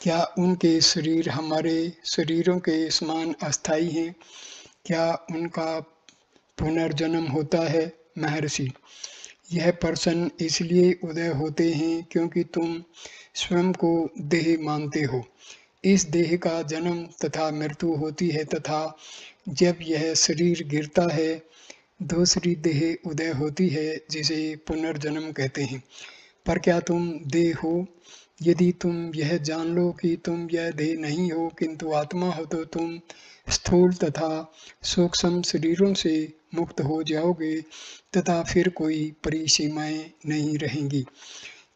क्या उनके शरीर हमारे शरीरों के समान अस्थायी हैं? क्या उनका पुनर्जन्म होता है? महर्षि, यह प्रश्न इसलिए उदय होते हैं क्योंकि तुम स्वयं को देह मानते हो। इस देह का जन्म तथा मृत्यु होती है तथा जब यह शरीर गिरता है, दूसरी देह उदय होती है जिसे पुनर्जन्म कहते हैं। पर क्या तुम देह हो? यदि तुम यह जान लो कि तुम यह देह नहीं हो किंतु आत्मा हो, तो तुम स्थूल तथा सूक्ष्म शरीरों से मुक्त हो जाओगे तथा फिर कोई परिसीमाएं नहीं रहेंगी।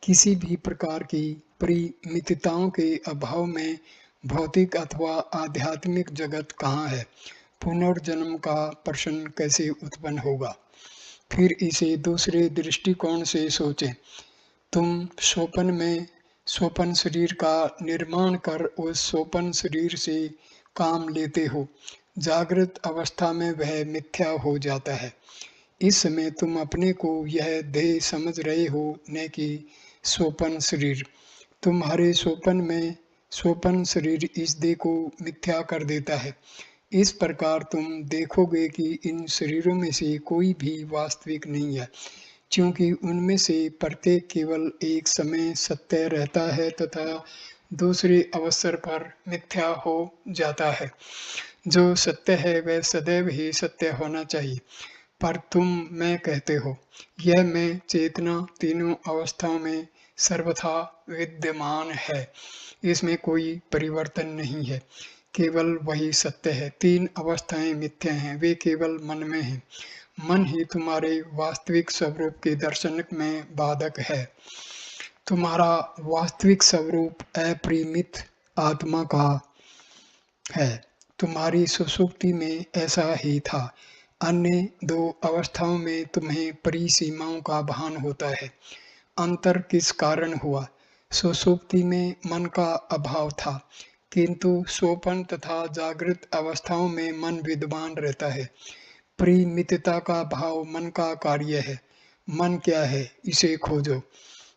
किसी भी प्रकार की परिमितताओं के अभाव में भौतिक अथवा आध्यात्मिक जगत कहाँ है? पुनर्जन्म का प्रश्न कैसे उत्पन्न होगा? फिर इसे दूसरे दृष्टिकोण से सोचें। तुम स्वप्न में स्वप्न शरीर का निर्माण कर उस स्वप्न शरीर से काम लेते हो। जागृत अवस्था में वह मिथ्या हो जाता है। इस समय तुम अपने को यह देह समझ रहे हो, न कि स्वप्न शरीर। तुम्हारे स्वप्न में स्वप्न शरीर इस देह को मिथ्या कर देता है। इस प्रकार तुम देखोगे कि इन शरीरों में से कोई भी वास्तविक नहीं है, क्योंकि उनमें से प्रत्येक केवल एक समय सत्य रहता है तथा दूसरे अवसर पर मिथ्या हो जाता है। जो सत्य है वह सदैव ही सत्य होना चाहिए, पर तुम मैं कहते हो। यह मैं चेतना तीनों अवस्थाओं में सर्वथा विद्यमान है, इसमें कोई परिवर्तन नहीं है, केवल वही सत्य है। तीन अवस्थाएं मिथ्या हैं, वे केवल मन में हैं। मन ही तुम्हारे वास्तविक स्वरूप के दर्शन में बाधक है। तुम्हारा वास्तविक स्वरूप अपरिमित आत्मा का है। तुम्हारी सुषुप्ति में ऐसा ही था। अन्य दो अवस्थाओं में तुम्हें परिसीमाओं का भान होता है। अंतर किस कारण हुआ? सुषुप्ति में मन का अभाव था, किंतु स्वप्न तथा जागृत अवस्थाओं में मन विद्यमान रहता है। परिमितता का भाव मन का कार्य है। मन क्या है, इसे खोजो।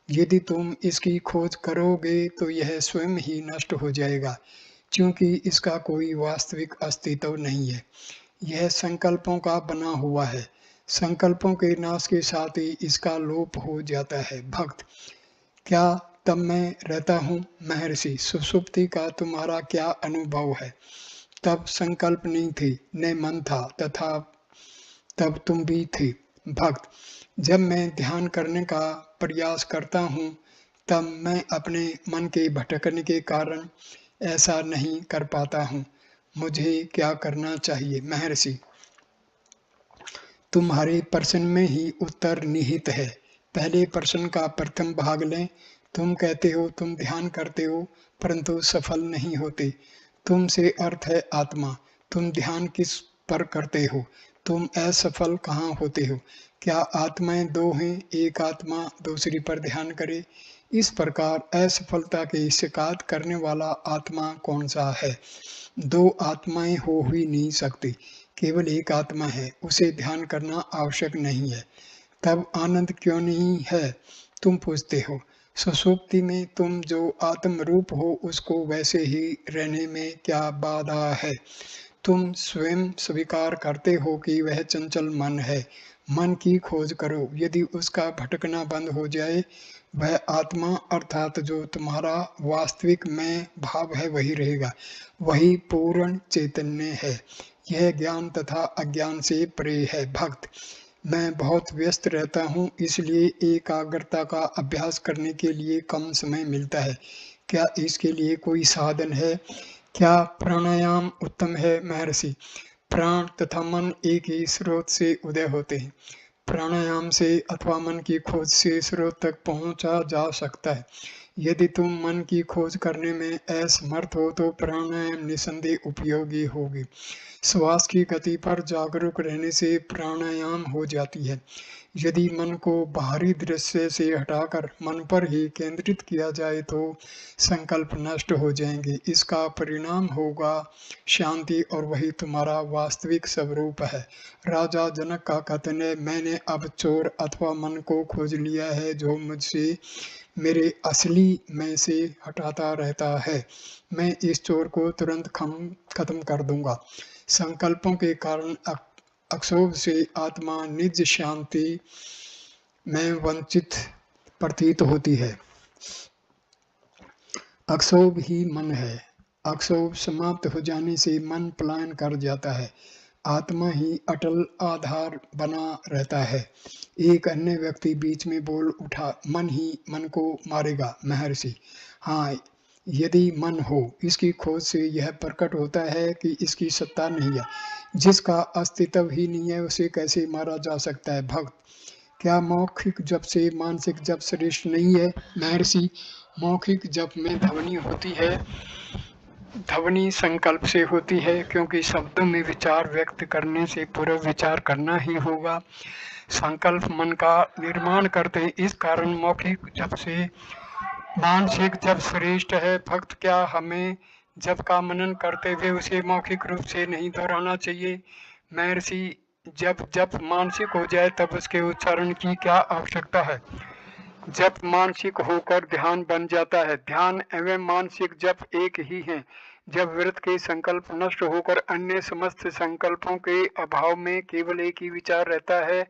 यदि तुम इसकी खोज करोगे तो यह स्वयं ही नष्ट हो जाएगा, क्योंकि इसका कोई वास्तविक अस्तित्व नहीं है। यह संकल्पों का बना हुआ है। संकल्पों के नाश के साथ ही इसका लोप हो जाता है। भक्त, क्या तब मैं रहता हूँ? महर्षि, सुषुप्ति का तुम्हारा क्या अनुभव है? तब संकल्प नहीं थे, न मन था, तथा तब तुम भी थे। भक्त, जब मैं ध्यान करने का प्रयास करता हूँ, तब मैं अपने मन के भटकने के कारण ऐसा नहीं कर पाता हूँ। मुझे क्या करना चाहिए? महर्षि, तुम्हारे प्रश्न में ही उत्तर निहित है। पहले प्रश्न का प्रथम भाग लें। तुम कहते हो तुम ध्यान करते हो, परंतु सफल नहीं होते। तुम से अर्थ है आत्मा। तुम ध्यान किस पर करते हो? तुम असफल कहाँ होते हो? क्या आत्माएं दो हैं? एक आत्मा दूसरी पर ध्यान करे। इस प्रकार असफलता की शिकायत करने वाला आत्मा कौन सा है? दो आत्माएं हो ही नहीं सकती, केवल एक आत्मा है, उसे ध्यान करना आवश्यक नहीं है। तब आनंद क्यों नहीं है? तुम पूछते हो। सुषुप्ति में तुम जो आत्म रूप हो, उसको वैसे ही रहने में क्या बाधा है? तुम स्वयं स्वीकार करते हो कि वह चंचल मन है। मन की खोज करो। यदि उसका भटकना बंद हो जाए, वह आत्मा अर्थात जो तुम्हारा वास्तविक मैं भाव है वही रहेगा। वही पूर्ण चैतन्य है। यह ज्ञान तथा अज्ञान से परे है। भक्त, मैं बहुत व्यस्त रहता हूँ, इसलिए एकाग्रता का अभ्यास करने के लिए कम समय मिलता है। क्या इसके लिए कोई साधन है? क्या प्राणायाम उत्तम है? महर्षि, प्राण तथा मन एक ही स्रोत से उदय होते हैं। प्राणायाम से अथवा मन की खोज से स्रोत तक पहुंचा जा सकता है। यदि तुम मन की खोज करने में असमर्थ हो तो प्राणायाम निसंदेह उपयोगी होगी। श्वास की गति पर जागरूक रहने से प्राणायाम हो जाती है। यदि मन को बाहरी दृश्य से हटाकर मन पर ही केंद्रित किया जाए तो संकल्प नष्ट हो जाएंगे। इसका परिणाम होगा शांति, और वही तुम्हारा वास्तविक स्वरूप है। राजा जनक का कथन है, मैंने अब चोर अथवा मन को खोज लिया है जो मुझसे मेरे असली मैं से हटाता रहता है। मैं इस चोर को तुरंत खत्म कर दूंगा। संकल्पों के कारण अक्षोभ से आत्मा निज शांति में वंचित प्रतीत होती है। अक्षोभ ही मन है। अक्षोभ समाप्त हो जाने से मन पलायन कर जाता है। आत्मा ही अटल आधार बना रहता है। एक अन्य व्यक्ति बीच में बोल उठा, मन ही मन को मारेगा। महर्षि, हाँ, यदि मन हो, इसकी खोज से यह प्रकट होता है कि इसकी सत्ता नहीं है। जिसका अस्तित्व ही नहीं है उसे कैसे मारा जा सकता है। भक्त, क्या मौखिक जप से मानसिक जप श्रेष्ठ नहीं है? महर्षि, मौखिक जप में ध्वनि होती है। ध्वनि संकल्प से होती है, क्योंकि शब्दों में विचार व्यक्त करने से पूर्व विचार करना ही होगा। संकल्प मन का निर्माण करते हैं, इस कारण मौखिक जप से मानसिक जप श्रेष्ठ है। भक्त, क्या हमें जप का मनन करते हुए उसे मौखिक रूप से नहीं दोहराना चाहिए? महर्षि, जब जप मानसिक हो जाए तब उसके उच्चारण की क्या आवश्यकता है? जप मानसिक होकर ध्यान बन जाता है। ध्यान एवं मानसिक जप एक ही हैं। जब वृत्त के संकल्प नष्ट होकर अन्य समस्त संकल्पों के अभाव में केवल एक ही विचार रहता है,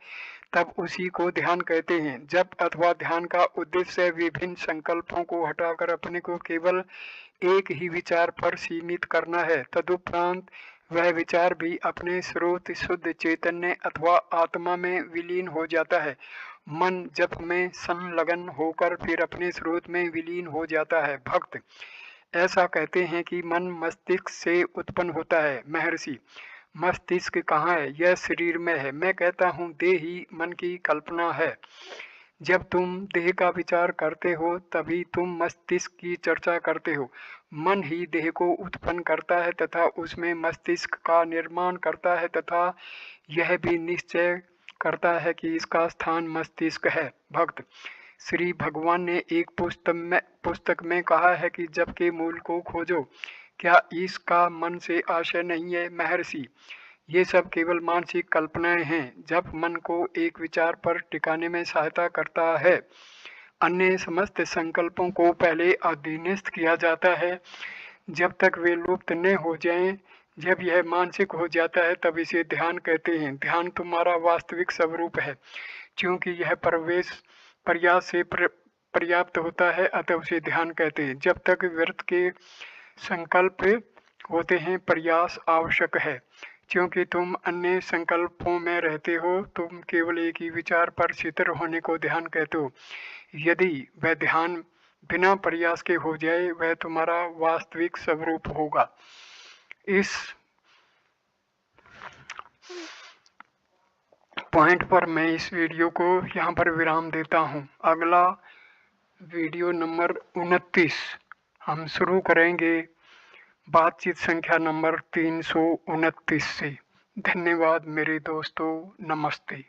तब उसी को ध्यान कहते हैं। जप अथवा ध्यान का उद्देश्य विभिन्न संकल्पों को हटाकर अपने को केवल एक ही विचार पर सीमित करना है। तदुपरांत वह विचार भी अपने स्रोत शुद्ध चैतन्य अथवा आत्मा में विलीन हो जाता है। मन जप में संलग्न होकर फिर अपने स्रोत में विलीन हो जाता है। भक्त, ऐसा कहते हैं कि मन मस्तिष्क से उत्पन्न होता है। महर्षि, मस्तिष्क कहाँ है? यह शरीर में है। मैं कहता हूँ देह ही मन की कल्पना है। जब तुम देह का विचार करते हो तभी तुम मस्तिष्क की चर्चा करते हो। मन ही देह को उत्पन्न करता है तथा उसमें मस्तिष्क का निर्माण करता है तथा यह भी निश्चय करता है कि इसका स्थान मस्तिष्क है। भक्त, श्री भगवान ने एक पुस्तक में कहा है कि जप के मूल को खोजो। क्या इसका मन से आशय नहीं है? महर्षि, ये सब केवल मानसिक कल्पनाएं हैं। जब मन को एक विचार पर टिकाने में सहायता करता है। अन्य समस्त संकल्पों को पहले अधीनस्थ किया जाता है जब तक वे लुप्त न हो जाएं। जब यह मानसिक हो जाता है तब इसे ध्यान कहते हैं। ध्यान तुम्हारा वास्तविक स्वरूप है। क्योंकि यह प्रयास से पर्याप्त होता है, अतः उसे ध्यान कहते हैं। जब तक व्यर्थ के संकल्प होते हैं प्रयास आवश्यक है। क्योंकि तुम अन्य संकल्पों में रहते हो, तुम केवल एक ही विचार पर स्थिर होने को ध्यान कहते हो। यदि वह ध्यान बिना प्रयास के हो जाए, वह तुम्हारा वास्तविक स्वरूप होगा। इस पॉइंट पर मैं इस वीडियो को यहाँ पर विराम देता हूँ। अगला वीडियो नंबर 29 हम शुरू करेंगे बातचीत संख्या नंबर 329 से। धन्यवाद मेरे दोस्तों, नमस्ते।